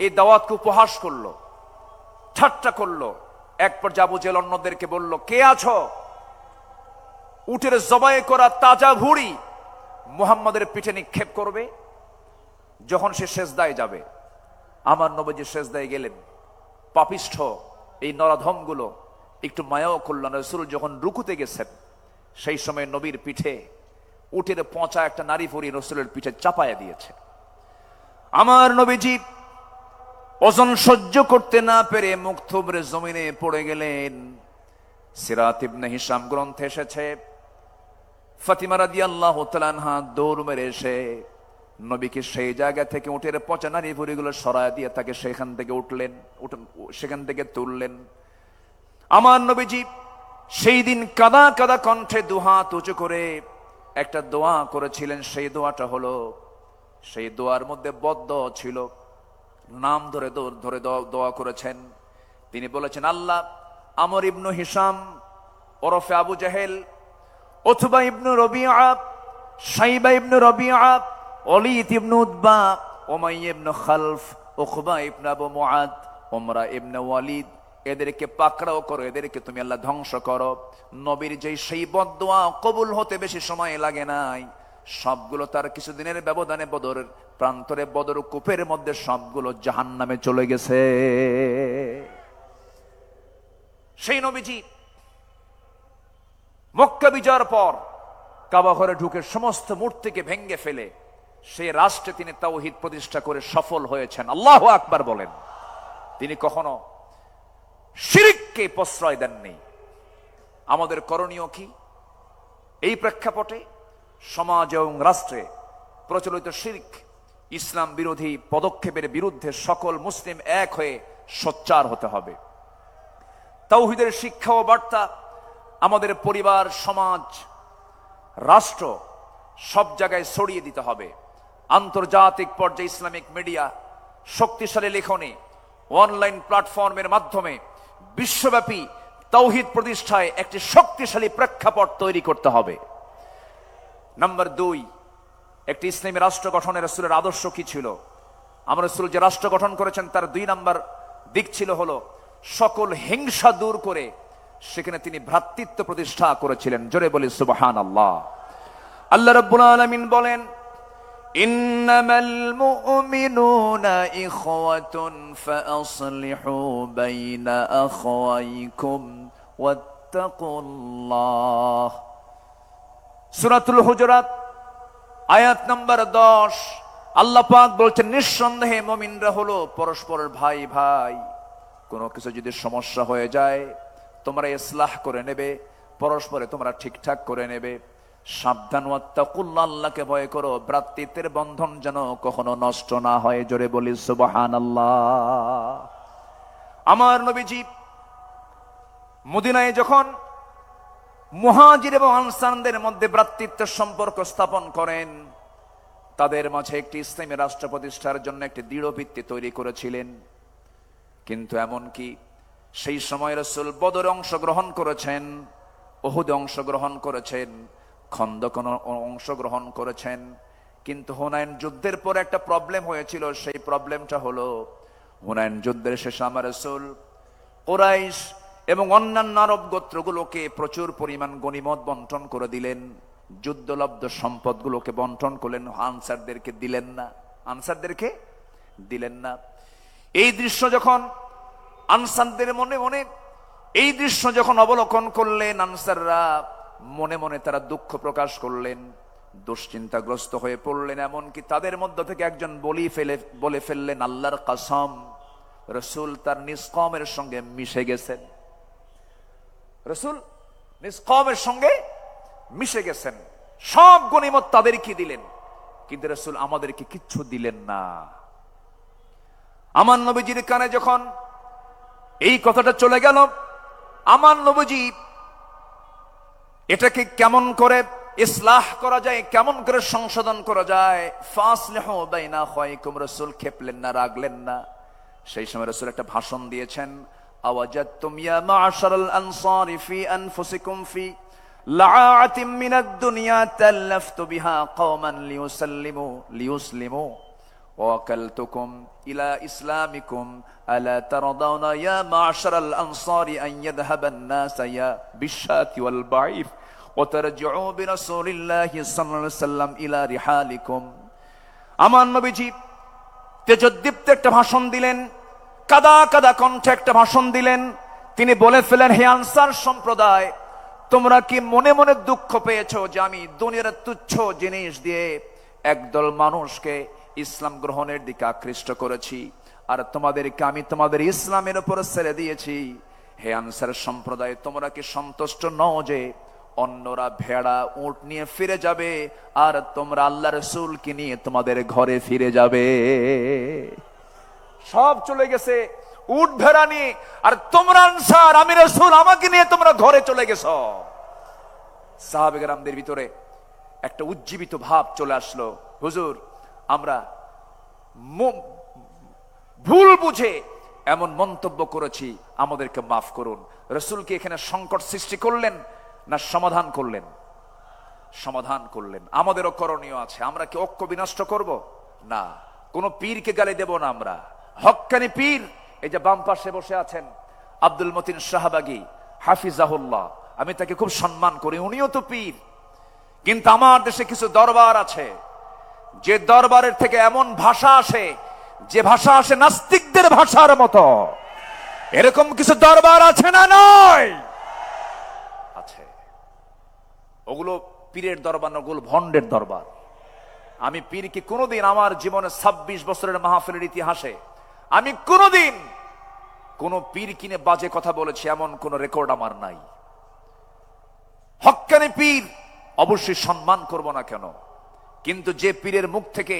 এই দাওয়াতকে উপহাস করলো, ঠাট্টা করলো। এক পর্যায়ে আবু জেহেল অন্যদেরকে বলল, কে আছো? উটের জবাই করা তাজা ভুঁড়ি মুহাম্মাদের পিঠে নিক্ষেপ করবে যখন সে সেজদায় যাবে। আমার নবীজি সেজদায় গেলেন। পাপিষ্ঠ এই নরাধমগুলো একটু মায়াও করলেন। রাসূল যখন রুকুতে গেছেন, সেই সময় নবীর পিঠে উটের পচা একটা নারী ভুঁড়ি রাসূলের পিঠে চাপায়া দিয়েছে। আমার নবীজি ওজন সহ্য করতে না পেরে মুখ থুবড়ে জমিনে পড়ে গেলেন। সিরাত ইবনে হিশাম গ্রন্থে এসেছে, ফাতিমা রাদিয়াল্লাহু তাআলা আনহা দৌড় মেরে এসে নবীকে সেই জায়গা থেকে উটের পচা নারী ভুঁড়িগুলো সরায় দিয়ে তাকে সেখান থেকে তুললেন। আমার নবীজি সেই দিন কাদা কাদা কণ্ঠে দুহাত উঁচু করে একটা দোয়া করেছিলেন। সেই দোয়াটা হলো, সেই দোয়ার মধ্যে বদদোয়া ছিল, নাম ধরে ধরে দোয়া করেছেন। তিনি বলেছেন, আল্লাহ আমর ইবনু হিশাম ওরফে আবু জাহেল, উতবা ইবনু রবিআ, শাইবা ইবনু রবিআ, ওলীদ ইবনু উতবা, উমাইয়া ইবনু খালফ, উকবা ইবনু আবু মুআদ, উমরা ইবনু ওয়ালিদ, এদেরকে পাকড়াও করো, এদেরকে তুমি আল্লাহ ধ্বংস করো। নবীর যেই সেই বদদোয়া কবুল হতে বেশি সময় লাগে নাই, সবগুলো তার কিছুদিনের ব্যবধানে বদরের প্রান্তরে, বদর কূপের মধ্যে সবগুলো জাহান্নামে চলে গেছে। সেই নবীজি মক্কা বিজয়ের পর কাবা ঘরে ঢুকে সমস্ত মূর্তিকে ভেঙ্গে ফেলে সেই রাষ্ট্রে তিনি তাওহীদ প্রতিষ্ঠা করে সফল হয়েছেন। আল্লাহু আকবার বলেন। তিনি কখনো শিরককে প্রশ্রয় দেননি। আমাদের করণীয় কি? এই প্রেক্ষাপটে সমাজ এবং রাষ্ট্রে প্রচলিত শিরক, ইসলাম বিরোধী পদক্ষেপের বিরুদ্ধে সকল মুসলিম এক হয়ে সোচ্চার হতে হবে। তাওহীদের শিক্ষা ও বার্তা আমাদের পরিবার, সমাজ, রাষ্ট্র সব জায়গায় ছড়িয়ে দিতে হবে। আন্তর্জাতিক পর্যায়ে ইসলামিক মিডিয়া, শক্তিশালী লেখনী, অনলাইন প্ল্যাটফর্মের মাধ্যমে বিশ্বব্যাপী তাওহীদ প্রতিষ্ঠায় একটি শক্তিশালী প্রেক্ষাপট তৈরি করতে হবে। নাম্বার 2, একটি ইসলামী রাষ্ট্র গঠনের রাসূলের আদর্শ কি ছিল? আমরা রাসূল যে রাষ্ট্র গঠন করেছেন তার 2 নাম্বার দিক ছিল হলো সকল হিংসা দূর করে সেখানে তিনি ভ্রাতৃত্ব প্রতিষ্ঠা করেছিলেন। জোরে বলি সুবহানাল্লাহ। আল্লাহ রাব্বুল আলামিন বলেন, ইন্নামাল মুমিনুনা ইখওয়াতুন ফাআসলিহু বাইনা আখওয়াইকুম ওয়াত্তাকুল্লাহ। সূরাতুল হুজুরাত আয়াত নাম্বার 10। আল্লাহ পাক বলছেন, নিঃসন্দেহে মুমিনরা হলো পরস্পরের ভাই ভাই। কোনো কিছু যদি সমস্যা হয়ে যায় তোমরা ইসলাহ করে নেবে, পরস্পরে তোমরা ঠিকঠাক করে নেবে। সাবধান, ওয়াত্তাকুল্লাহ, আল্লাহকে ভয় করো, ভ্রাতৃত্বের বন্ধন যেন কখনো নষ্ট না হয়। জোরে বলি সুবহানাল্লাহ। আমার নবীজি মদিনায় যখন মুহাজির এবং আনসারদের মধ্যে ভ্রাতৃত্বের সম্পর্ক স্থাপন করেন, তাদের মাঝে একটি ইসলামী রাষ্ট্র প্রতিষ্ঠার জন্য একটি দৃঢ় ভিত্তি তৈরি করেছিলেন। কিন্তু এমনকি সেই সময় রাসূল বদরে অংশগ্রহণ করেছেন, উহুদে অংশগ্রহণ করেছেন, খন্দকে অংশগ্রহণ করেছেন। কিন্তু হুনাইন যুদ্ধের পর একটা প্রবলেম হয়েছিল। সেই প্রবলেমটা হলো হুনাইন যুদ্ধের শেষে আমার রাসূল কুরাইশ এবং অন্যান্য আরব গোত্রগুলোকে প্রচুর পরিমাণ গনিমত বন্টন করে দিলেন, যুদ্ধলব্ধ সম্পদগুলোকে বন্টন করলেন, আনসারদেরকে দিলেন না। এই দৃশ্য যখন আনসারদের মনে মনে এই দৃশ্য যখন অবলোকন করলেন, আনসাররা মনে মনে তারা দুঃখ প্রকাশ করলেন, দুশ্চিন্তাগ্রস্ত হয়ে পড়লেন। এমনকি তাদের মধ্য থেকে একজন বলে ফেললেন, আল্লাহর কসম, রাসূল তার নিজ কওমের সঙ্গে মিশে গেছেন। রাসূল নিজ কওমের সঙ্গে মিশে গেছেন, সব গনিমত তাদেরকে দিলেন, কিন্তু রাসূল আমাদেরকে কিচ্ছু দিলেন না। আমার নবীজির কানে যখন এই কথাটা চলে গেল, আমার নবীজি এটাকে কেমন করে ইসলাহ করা যায়, কেমন করে সংশোধন করা যায়, ফাসলিহু বাইনা আখওয়াইকুম, রাসূল খেপলেন না, রাগলেন না। সেই সময় রাসূল একটা ভাষণ দিয়েছেন, আওয়াজাতুম ইয়া মা'শারাল আনসারি ফি আনফুসিকুম ফি লাআতিম মিনাদ দুনিয়া তাল্লাফতু বিহা কওমান লিয়ুসলিমু ওয়াকালতুকুম ইলা ইসলামিকুম আলা তারদাউনা ইয়া মা'শারাল আনসারি আন ইয়াযহাবান নাস ইয়া বিশাতি ওয়াল বাঈফ ওয়া তারজিউ বিরাসূলিল্লাহি সাল্লাল্লাহু আলাইহি ওয়াসাল্লাম ইলা রিহালিকুম। আমার নবীজি তেজোদ্দীপ্ত একটা ভাষণ দিলেন, কাদা কাদা কণ্ঠে একটা ভাষণ দিলেন। তিনি বলে ফেলেন, হে আনসার সম্প্রদায়, তোমরা কি মনে মনে দুঃখ পেয়েছো যে আমি দুনিয়ার তুচ্ছ জিনিস দিয়ে একদল মানুষকে ইসলাম গ্রহণের দিকে আকৃষ্ট করেছি, আর তোমাদেরকে আমি তোমাদের ইসলামের উপর ছেড়ে দিয়েছি? হে আনসার সম্প্রদায়, তোমরা কি সন্তুষ্ট নও যে অন্যরা ভেড়া উট নিয়ে ফিরে যাবে আর তোমরা আল্লাহ রাসূলকে নিয়ে তোমাদের ঘরে ফিরে যাবে? সব চলে গেছে উট ভেড়া নিয়ে, আর তোমরা আনসার, আমি রাসূল, আমাকে নিয়ে তোমরা ঘরে চলে গেছো। সাহাবে কেরামদের ভিতরে একটা উজ্জীবিত ভাব চলে আসলো, হুজুর আমরা ভুল বুঝে এমন মন্তব্য করেছি, আমাদেরকে মাফ করুন। রাসূলকে এখানে সংকট সৃষ্টি করলেন না সমাধান করলেন? সমাধান করলেন। আমাদেরও করণীয় আছে। আমরা কি ঐক্য বিনষ্ট করব? না। কোন পীরকে গালি দেব না আমরা। হক্কানি পীর, এই যে বাম পাশে বসে আছেন আব্দুল মতিন শাহবাগী হাফিজাহুল্লাহ, আমি তাকে খুব সম্মান করি, উনিও তো পীর। কিন্তু আমার দেশে কিছু দরবার আছে, যে দরবারের থেকে এমন ভাষা আসে, যে ভাষা আসে নাস্তিকদের ভাষার মতো। এরকম কিছু দরবার আছে না? নয়, আছে। ওগুলো পীরের দরবার না, ওগুলো ভণ্ডের দরবার। আমি পীরকে কোনোদিন আমার জীবনে 26 বছরের মাহফিলের ইতিহাসে আমি কোনোদিন কোন পীর কিনে বাজে কথা বলেছি এমন কোন রেকর্ড আমার নাই। হক্কানি পীর অবশ্যই সম্মান করব না কেন, কিন্তু যে পীরের মুখ থেকে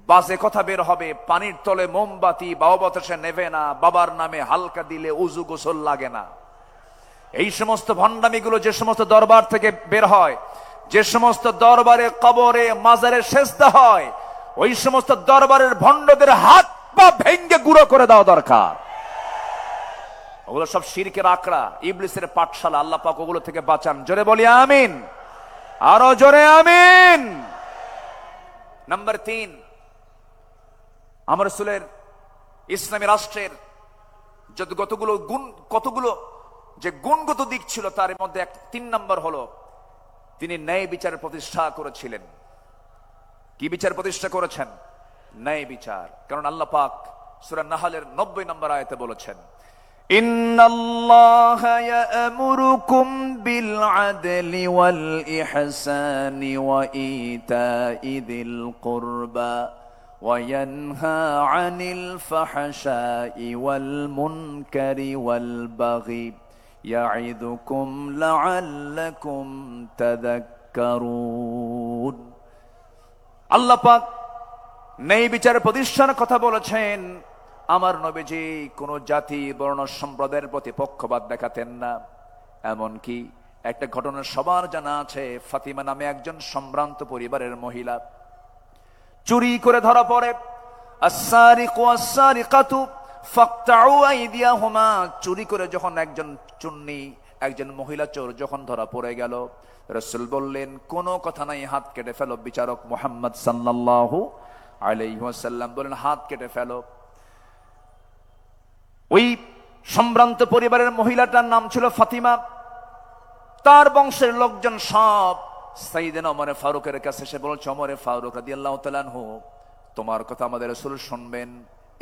বাজে কথা বের হবে, পানির তলে মোমবাতি বাবা বাতাসে নেবে না, বাবার নামে হালকা দিলে উজু গোসল লাগে না, এই সমস্ত ভণ্ডামিগুলো যে সমস্ত দরবার থেকে বের হয়, যে সমস্ত দরবারে কবরে মাজারে সেজদা হয়, ওই সমস্ত দরবারের ভণ্ডদের হাত পা ভেঙ্গে গুঁড়ো করে দেওয়া দরকার। ওগুলো সব শিরকের আকড়া, ইবলিসের পাঠশালা। আল্লাহ পাক ওগুলো থেকে বাঁচান। জোরে বলি আমিন, আরো জোরে আমিন। নাম্বার 3, আমার রাসূলের ইসলামী রাষ্ট্রের কতগুলো যে গুণগত দিক ছিল, তার মধ্যে 3 নম্বর হলো তিনি ন্যায় বিচারের প্রতিষ্ঠা করেছিলেন। কি বিচার প্রতিষ্ঠা করেছেন? ন্যায় বিচার। কারণ আল্লাহ পাক সূরা নাহলের 90 নম্বর আয়াতে বলেছেন, ইন্নাল্লাহা ইয়া'মুরুকুম বিল আদলি ওয়াল ইহসানি ওয়া ইতা'i যিল কুরবা ওয়া ইয়ানহা আনিল ফাহশাই ওয়াল মুনকারি ওয়াল বাগি ইয়া'ইদুকুম লা'আল্লাকুম তাযাক্কারুন। আল্লাহ পাক ন্যায় বিচারের প্রতিষ্ঠার কথা বলেছেন। আমার নবীজি কোন জাতি বর্ণ সম্প্রদায়ের প্রতি পক্ষপাত দেখাতেন না। এমনকি একটা ঘটনা সবার জানা আছে, ফাতিমা নামে একজন সম্ভ্রান্ত পরিবারের মহিলা চুরি করে ধরা পড়ে। আস-সারিকু ওয়াস-সারিকাতু ফাকতাউ আইদিয়াহুমা। চুরি করে যখন একজন মহিলা চোর যখন ধরা পড়ে গেল, রাসূল বললেন কোন কথা নাই, হাত কেটে ফেলো। বিচারক মুহাম্মদ সাল্লাল্লাহু আলাইহি ওয়াসাল্লাম বলেন হাত কেটে ফেলো। ওই সম্ভ্রান্ত পরিবারের মহিলাটার নাম ছিল ফাতিমা। তার বংশের লোকজন সব সাইয়েদনা ওমর ফারুকের কাছে এসে বলছে, ওমর ফারুক রাদিয়াল্লাহু তাআলা আনহু, তোমার কথা আমাদের রাসূল শুনবেন,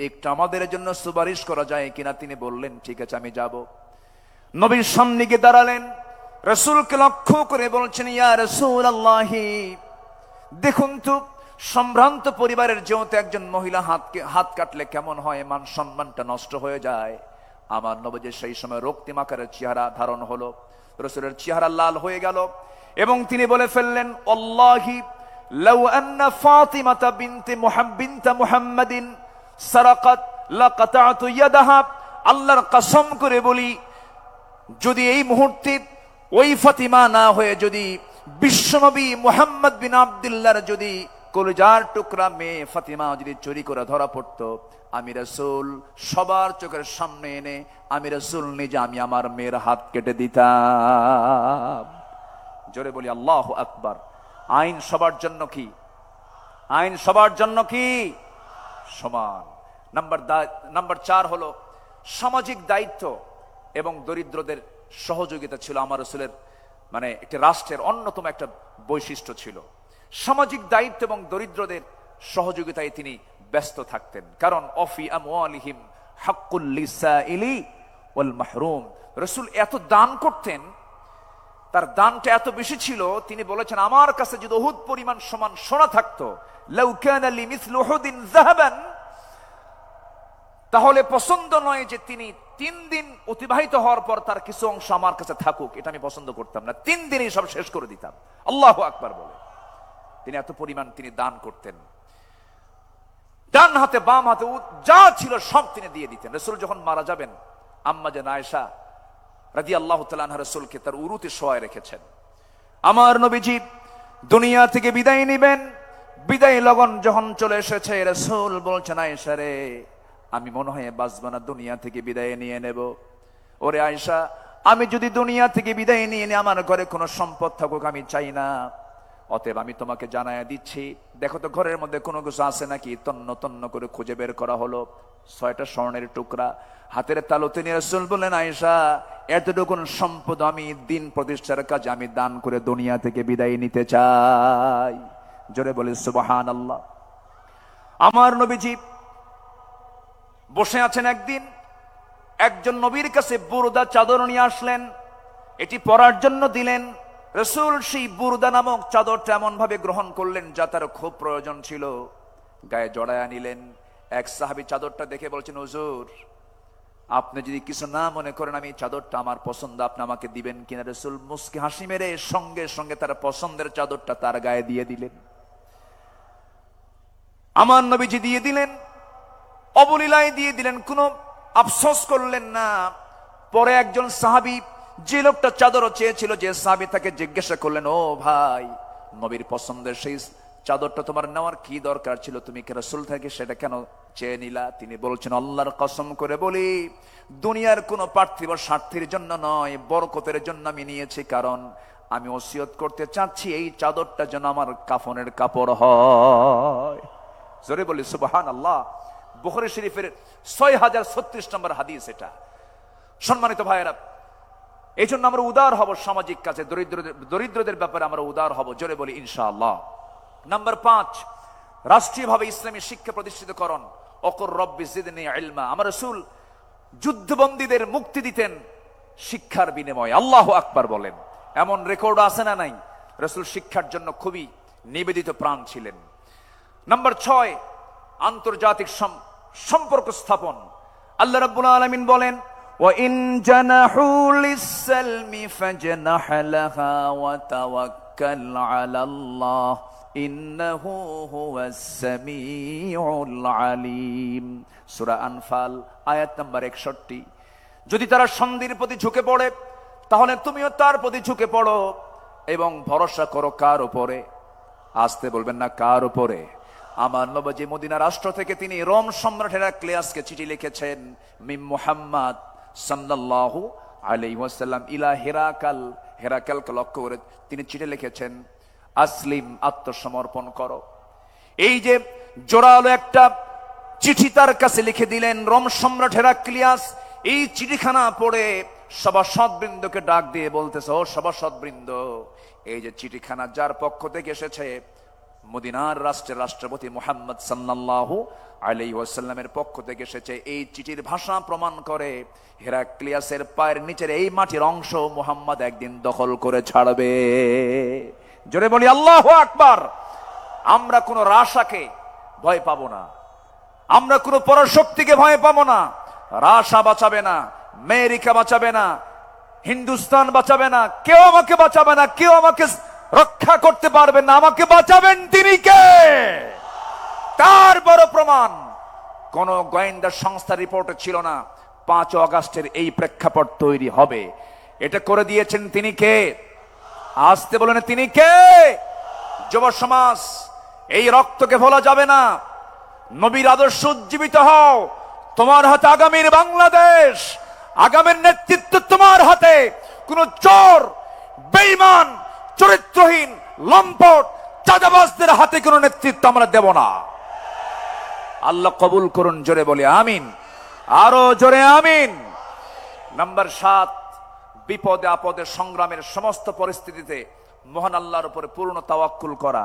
একটু আমাদের জন্য সুপারিশ করা যায় কিনা? তিনি বললেন ঠিক আছে, আমি যাব। নবীর সামনে গিয়ে দাঁড়ালেন, রাসূলকে লক্ষ্য করে বলছেন, ইয়া রাসূলুল্লাহ, দেখুন তো সম্ভ্রান্ত পরিবারের যেহেতু একজন মহিলা হাত কাটলে কেমন হয়, মান সম্মানটা নষ্ট হয়ে যায়। আমার নবীর সেই সময় রক্তিম আকারের চেহারা ধারণ হলো, রাসূলের চেহারা লাল হয়ে গেল এবং তিনি বলে ফেললেন, আল্লাহি লাউ আন্না ফাতিমাতা বিনতে মুহাম্মাদিন সারাকাত লাকাতাতু ইয়াদাহা। আল্লাহর কসম করে বলি, যদি এই মুহূর্তে ওই ফাতিমা না হয়ে যদি বিশ্বনবী মুহাম্মদ বিন আব্দুল্লাহর যদি কলিজার টুকরা মেয়ে ফাতিমা যদি চুরি করে ধরা পড়তো, আমি রাসূল সবার চোখের সামনে এনে আমি রাসূল নিজে আমি আমার মেয়ের হাত কেটে দিতাম। জোরে বলি আল্লাহু আকবার। আইন সবার জন্য কি? আইন সবার জন্য কি? সমান। নাম্বার 4 হলো সামাজিক দায়িত্ব এবং দরিদ্রদের সহযোগিতা ছিল আমার রাসূলের, মানে একটি রাষ্ট্রের অন্যতম একটা বৈশিষ্ট্য ছিল। সামাজিক দায়িত্ব এবং দরিদ্রদের সহযোগিতায় তিনি ব্যস্ত থাকতেন। কারণ অফি আমওয়ালিহিম হাক্কুল লিসাইলি ওয়াল মাহরুম। রাসূল এত দান করতেন, তার দানটা এত বেশি ছিল, তিনি বলেছেন আমার কাছে যদি উহুদ পরিমাণ সমান সোনা থাকতো, লাউ কানা লি মিসলু উহুদিন যাহাবান, তাহলে পছন্দ নয় যে তিনি 3 দিন অতিবাহিত হওয়ার পর তার কিছু অংশ আমার কাছে থাকুক, এটা আমি পছন্দ করতাম না। 3 দিনই সব শেষ করে দিতাম। আল্লাহু আকবার বলে তিনি এত পরিমাণ তিনি দান করতেন। ডান হাতে বাম হাতে যা ছিল সব তিনি দিয়ে দিতেন। রাসূল যখন মারা যাবেন, আম্মা জান আয়েশা রাদিয়াল্লাহু তাআলা আনহা রাসূলকে তার উরুতে শোয়ায় রেখেছেন। আমার নবীজি দুনিয়া থেকে বিদায় নেবেন, বিদায় লগন যখন চলে এসেছে, রাসূল বলছেন, আয়েশা রে, আমি মনে হয় বাঁচবো না, দুনিয়া থেকে বিদায় নিয়ে নেব। ওরে আয়েশা, আমি যদি দুনিয়া থেকে বিদায় নিয়ে নিই, আমার ঘরে কোনো সম্পদ থাকুক আমি চাই না। অতএব আমি তোমাকে জানায়া দিচ্ছি, দেখো তো ঘরের মধ্যে কোনো কিছু আছে নাকি। তন্ন তন্ন করে খুঁজে বের করা হলো 6টা স্বর্ণের টুকরা হাতের তালুতে নিয়ে রাসূল বললেন, আয়েশা, এতটুকু সম্পদ আমি দিন প্রতিষ্ঠার কাজে আমি দান করে দুনিয়া থেকে বিদায় নিতে চাই। জোরে বলে সুবহানাল্লাহ। আমার নবীজি বসে আছেন, একদিন একজন নবীর কাছে বুরদা চাদর নিয়ে আসলেন, এটি পরার জন্য দিলেন। রাসূল সেই বুরদা নামক চাদরটা এমন ভাবে গ্রহণ করলেন যা তার খুব প্রয়োজন ছিল, গায়ে জড়ায়া নিলেন। এক সাহাবী চাদরটা দেখে বলছেন, হুজুর আপনি যদি কিছু না মনে করেন আমি চাদরটা আমার পছন্দ, আপনি আমাকে দিবেন কিনা? রাসূল মুস্কি হাসি মেরে সঙ্গে সঙ্গে তার পছন্দের চাদরটা তার গায়ে দিয়ে দিলেন। আমার নবীজি দিয়ে দিলেন, অবলীলায় দিয়ে দিলেন, কোনো আফসোস করলেন না। পরে একজন সাহাবী, যে লোকটা চাদরও চেয়েছিল, যে সাহাবী তাকে জিজ্ঞাসা করলেন, ও ভাই, নবীর পছন্দের সেই চাদরটা তোমার নেওয়ার কি দরকার ছিল? তুমি কি রাসূল থেকে সেটা কেন চেয়ে নিলা? তিনি বলছেন, আল্লাহর কসম করে বলি, দুনিয়ার কোনো পার্থিব স্বার্থের জন্য নয়, বরকতের জন্য আমি নিয়েছি। কারণ আমি ওসিয়ত করতে চাচ্ছি এই চাদরটা যেন আমার কাফনের কাপড় হয়। জোরে বলি সুবহানাল্লাহ। বুখারী শরীফের 6036 নম্বর হাদিস এটা। সম্মানিত ভাইয়েরা, এই জন্য আমরা উদার হব সামাজিক কাজে, দরিদ্রদের ব্যাপারে আমরা উদার হব। জোরে বলি ইনশাআল্লাহ। নাম্বার 5, রাষ্ট্রীয়ভাবে ইসলামী শিক্ষা প্রতিষ্ঠিতকরণ। ওকুর রব্বি জিদনি ইলমা। আমার রাসূল যুদ্ধবন্দীদের মুক্তি দিতেন শিক্ষার বিনিময়ে। আল্লাহু আকবার বলেন। এমন রেকর্ড আছে না নাই? রাসূল শিক্ষার জন্য খুবই নিবেদিত প্রাণ ছিলেন। নাম্বার 6, আন্তর্জাতিক সম্পর্ক স্থাপন। আল্লাহ রাব্বুল আলামিন বলেন, وَإِن جَنَحُوا لِلسَّلْمِ فَاجْنَحْ لَهَا وَتَوَكَّلْ عَلَى اللَّهِ إِنَّهُ هُوَ السَّمِيعُ الْعَلِيمُ। সূরা আনফাল আয়াত নাম্বার 61। যদি তারা সন্ধির প্রতি ঝুঁকে পড়ে, তাহলে তুমিও তার প্রতি ঝুঁকে পড়ো এবং ভরসা করো কার উপরে? আসতে বলবেন না, কার উপরে? আমার নবী মদিনা রাষ্ট্র থেকে তিনি রোম সম্রাট হেরাক্লিয়াসকে চিঠি লিখেছেন, মিম মুহাম্মদ সাল্লাল্লাহু আলাইহি ওয়াসাল্লাম ইলা হেরাকাল। হেরাকালকে লক্ষ্য করে তিনি চিঠি লিখেছেন, আসলিম, আত্মসমর্পণ করো। এই যে জোরালো একটা চিঠি তার কাছে লিখে দিলেন রোম সম্রাট হেরাক্লিয়াস। এই চিঠিখানা পড়ে সভাসদবৃন্দকে ডাক দিয়ে বলতেছে, ও সভাসদবৃন্দ, এই যে চিঠিখানা যার পক্ষ থেকে এসেছে, মদিনার রাষ্ট্রের রাষ্ট্রপতি মুহাম্মদ সাল্লাল্লাহু আলাইহি ওয়াসাল্লামের পক্ষ থেকে এসেছে। এই চিঠির ভাষা প্রমাণ করে হেরাক্লিয়াসের পায়ের নিচের এই মাটির অংশ মুহাম্মদ একদিন দখল করে ছাড়বে। জোরে বলি আল্লাহু আকবার। আমরা কোন রাশাকে ভয় পাবো না, আমরা কোন পরাশক্তিকে ভয় পাবো না। রাশা বাঁচাবে না, আমেরিকা বাঁচাবে না, হিন্দুস্তান বাঁচাবে না, কেউ আমাকে বাঁচাবে না, কেউ আমাকে রক্ষা করতে পারবেন না। আমাকে বাঁচাবেন তিনি কে? তার বড় প্রমাণ কোন গোয়েন্দা সংস্থার রিপোর্টে ছিল না 5 আগস্টের এই প্রেক্ষাপট তৈরি হবে। এটা করে দিয়েছেন তিনি কে? আসতে বলেন, তিনি কে? যুব সমাজ, এই রক্তকে ভোলা যাবে না। নবীর আদর্শ উজ্জীবিত হও। তোমার হাতে আগামীর বাংলাদেশ, আগামীর নেতৃত্ব তোমার হাতে। কোন চোর, বেঈমান, চরিত্রহীন, লম্পট, চাঁদাবাজদের হাতে কোন নেতৃত্ব আমরা দেব না। আল্লাহ কবুল করুন। জোরে বলি আমিন, আরো জোরে আমিন। নাম্বার 7, বিপদে আপদে সংগ্রামের সমস্ত পরিস্থিতিতে মহান আল্লাহর উপরে পূর্ণ তাওয়াক্কুল করা,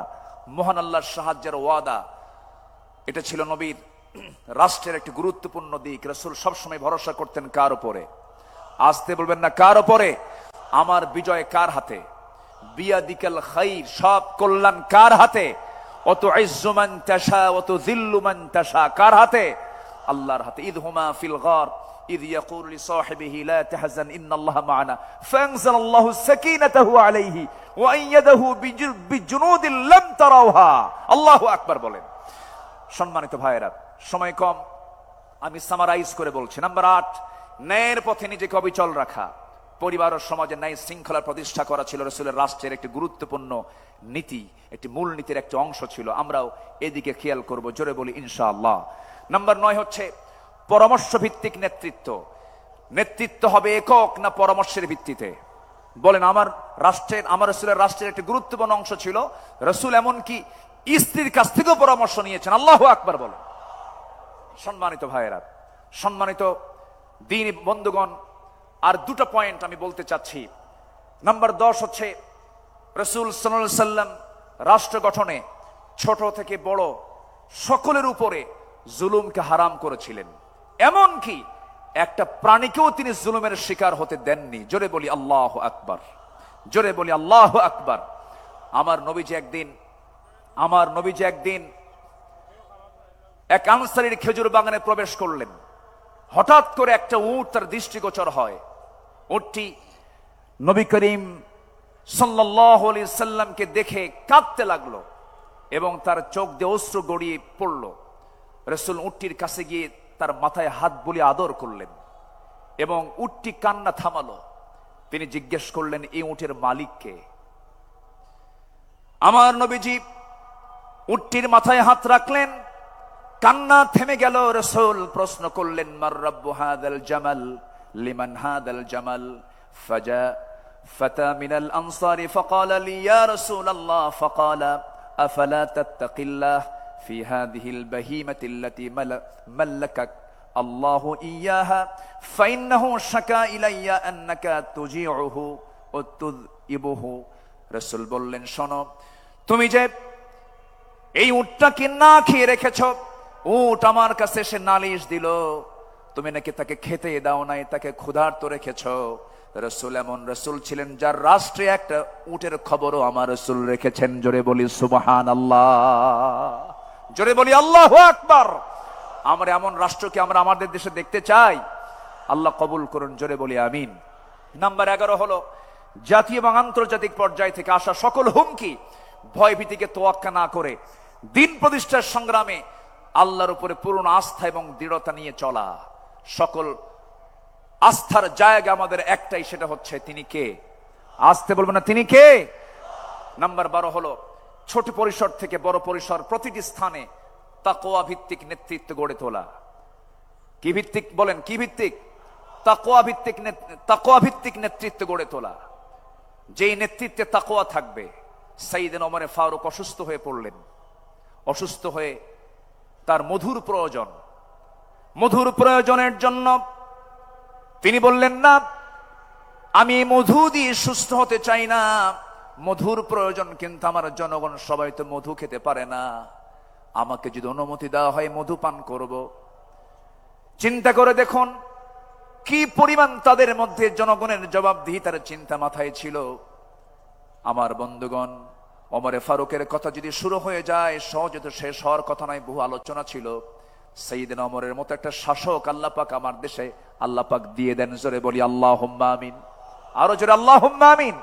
মহান আল্লাহর সাহায্যের ওয়াদা। এটা ছিল নবীর রাষ্ট্রের একটি গুরুত্বপূর্ণ দিক। রাসূল সবসময় ভরসা করতেন কার উপরে? আসতে বলবেন না, কার উপরে? আমার বিজয় কার হাতে? বিয়াদিকাল খাইর, সব কল্যাণ কার হাতে? অতুইজ্জু মান তাশা ওয়া তুযিল্লু মান তাশা, কার হাতে? আল্লাহর হাতে। ইদহুমা ফিল গার ইদ ইয়াকুলু লিসাহিবিহি লা তাহজান ইন্নাল্লাহা মা'ানা ফাআনজালাল্লাহু সাকিনাতাহু আলাইহি ওয়া আইয়াদাহু বিজুনুদিন লাম তারাওহা। আল্লাহু আকবার বলেন। সম্মানিত ভাইয়েরা, সময় কম, আমি সামারাইজ করে বলছি। নাম্বার 8, ন্যায়ের পথে নিজেকে অবিচল রাখা। পরিবার ও সমাজে ন্যায় শৃঙ্খলা প্রতিষ্ঠা করা ছিল রাসূলের রাষ্ট্রের একটি গুরুত্বপূর্ণ নীতি, একটি মূল নীতির একটি অংশ ছিল। আমরাও এদিকে খেয়াল করব। জোরে বলি ইনশাআল্লাহ। নাম্বার 9 হচ্ছে পরামর্শ ভিত্তিক নেতৃত্ব। নেতৃত্ব হবে একক না পরামর্শের ভিত্তিতে? বলেন, আমার রাসূলের রাষ্ট্রের একটি গুরুত্বপূর্ণ অংশ ছিল, রাসূল এমনকি স্ত্রীর কাছ থেকেও পরামর্শ নিয়েছেন। আল্লাহু আকবার বলেন। সম্মানিত ভাইয়েরা, সম্মানিত দ্বীনি বন্ধুগণ, আর 2টা পয়েন্ট আমি বলতে চাচ্ছি। নাম্বার 10 হচ্ছে রাসূল সাল্লাল্লাহু আলাইহি সাল্লাম রাষ্ট্র গঠনে ছোট থেকে বড় সকলের উপরে জুলুমকে হারাম করেছিলেন। এমনকি একটা প্রাণীকেও তিনি জুলুমের শিকার হতে দেননি। জোরে বলি আল্লাহু আকবার। জোরে বলি আল্লাহু আকবার। আমার নবীজি একদিন এক আনসারীর খেজুর বাগানে প্রবেশ করলেন। হঠাৎ করে একটা উট তার দৃষ্টিগোচর হয়। উটটি নবী করিম সাল্লাল্লাহু আলাইহি সাল্লামকে দেখে কাঁদতে লাগলো এবং তার চোখ দিয়ে অশ্রু গড়িয়ে পড়ল। রাসূল উটটির কাছে গিয়ে তার মাথায় হাত বুলিয়ে আদর করলেন এবং উটটি কান্না থামালো। তিনি জিজ্ঞেস করলেন, এই উটের মালিক কে? আমার নবীজি উটটির মাথায় হাত রাখলেন, কান্না থেমে গেল। রাসূল প্রশ্ন করলেন, মার রাব্বু হাদাল জামাল, লিমান হাদাল জামাল? ফাজা ফাতা মিনাল আনসারি ফাকালা লি ইয়া রাসূলাল্লাহ, ফাকালা আফালা তাত্তাকিল্লাহ ফি হাযিহিল বাহিমাতি আল্লাতী মাল্লাকাক আল্লাহু ইয়াহা ফাইন্নাহু শাকা ইলাইয়া আন্নাকা তুজিউহু ওয়া তুযইবুহু। রাসূল বললেন, শোনো, তুমি যে এই উটটাকে না খেয়ে রেখেছ, উট আমার কাছে এসে নালিশ দিল, তুমি নাকি তাকে খেতে দাও নাই, তাকে ক্ষুধার্ত রেখেছ। রাসূল এমন রাসূল ছিলেন যার রাষ্ট্রে একটা উটের খবরও আমার রাসূল রেখেছেন। জোরে বলি সুবহানাল্লাহ, জোরে বলি আল্লাহু আকবার। আমরা এমন রাষ্ট্রকে আমরা আমাদের দেশে দেখতে চাই। আল্লাহ কবুল করুন, জোরে বলি আমিন। নাম্বার 11 হলো জাতীয় এবং আন্তর্জাতিক পর্যায় থেকে আসা সকল হুমকি ভয় ভীতিকে তোয়াক্কা না করে দিন প্রতিষ্ঠার সংগ্রামে আল্লাহর উপরে পূর্ণ আস্থা এবং দৃঢ়তা নিয়ে চলা। সকল আস্থার জায়গা আমাদের একটাই, সেটা হচ্ছে তিনি কে। আসতে বলবেন না, তিনি কে? নাম্বার 12 হলো ছোট পরিসর থেকে বড় পরিসর প্রতিটি স্থানে তাকওয়া ভিত্তিক নেতৃত্ব গড়ে তোলা। কি ভিত্তিক বলেন? কি ভিত্তিক? তাকওয়া ভিত্তিক নেতৃত্ব গড়ে তোলা। যেই নেতৃত্বে তাকওয়া থাকবে। সাইয়েদনা ওমর ফারুক অসুস্থ হয়ে পড়লেন। অসুস্থ হয়ে তার মধুর প্রয়োজনের জন্য তিনি বললেন, না, আমি মধু দিয়ে সুস্থ হতে চাই না। মধুর প্রয়োজন, কিন্তু আমার জনগণ সবাই তো মধু খেতে পারে না। আমাকে যদি অনুমতি দেওয়া হয় মধু পান করব। চিন্তা করে দেখুন কি পরিমাণ তাদের মধ্যে জনগণের জবাবদিহিতার চিন্তা মাথায় ছিল। আমার বন্ধুগণ, ওমর ফারুকের কথা যদি শুরু হয়ে যায় সহজে তো শেষ হওয়ার কথা নয়, বহু আলোচনা ছিল। সাইয়েদনা ওমরের মতো একটা শাসক আল্লাহ পাক আমার দেশে আল্লাহ পাক দিয়ে দেন। জোরে বলি আল্লাহুম্মা আমিন। আরো জোরে আল্লাহুম্মা আমিন।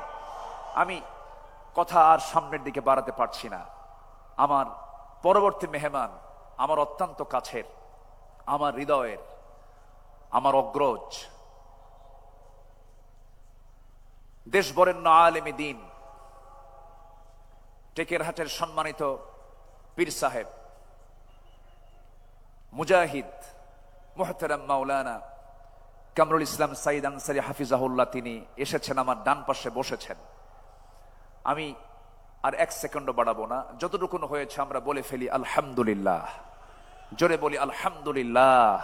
আমি কথা আর সামনের দিকে বাড়াতে পারছি না। আমার পরবর্তী মেহমান আমার অত্যন্ত কাছের, আমার হৃদয়ের, আমার অগ্রজ, দেশ বরেণ্য আলেমে দ্বীন, টেকেরহাটের সম্মানিত পীর সাহেব, মুজাহিদ, মুহতারাম মাওলানা কামরুল ইসলাম সাইদ আনসারী হাফিজাহুল্লাহ, তিনি এসেছেন, আমার ডান পাশে বসেছেন। আমি আর এক সেকেন্ডও বাড়াবো না, যতটুকু হয়েছে আমরা বলে ফেলি আলহামদুলিল্লাহ। জোরে বলি আলহামদুলিল্লাহ।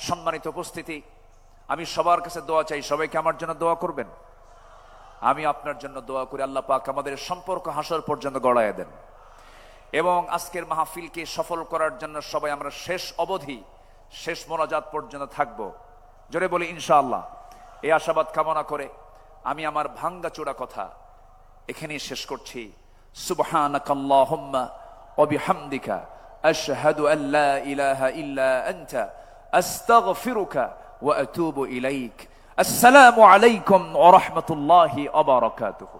সম্মানিত উপস্থিতি, আমি সবার কাছে দোয়া চাই, সবাইকে আমার জন্য দোয়া করবেন। আমি আপনার জন্য দোয়া করি আল্লাহ পাক আমাদের সম্পর্ক হাসর পর্যন্ত গড়ায় দেন এবং আজকের মাহফিলকে সফল করার জন্য সবাই আমরা শেষ অবধি, শেষ মোনাজাত পর্যন্ত থাকবো। জোরে বলি ইনশাআল্লাহ। এই আশাবাদ কামনা করে আমি আমার ভাঙ্গা চূড়া কথা এখানেই শেষ করছি। সুবহানাকাল্লাহুম্মা ওয়া বিহামদিকা আশহাদু আল লা ইলাহা ইল্লা আনতা আস্তাগফিরুকা ওয়া আতুবু ইলাইক। আসসালামু আলাইকুম ওয়া রাহমাতুল্লাহি ওয়া বারাকাতুহু।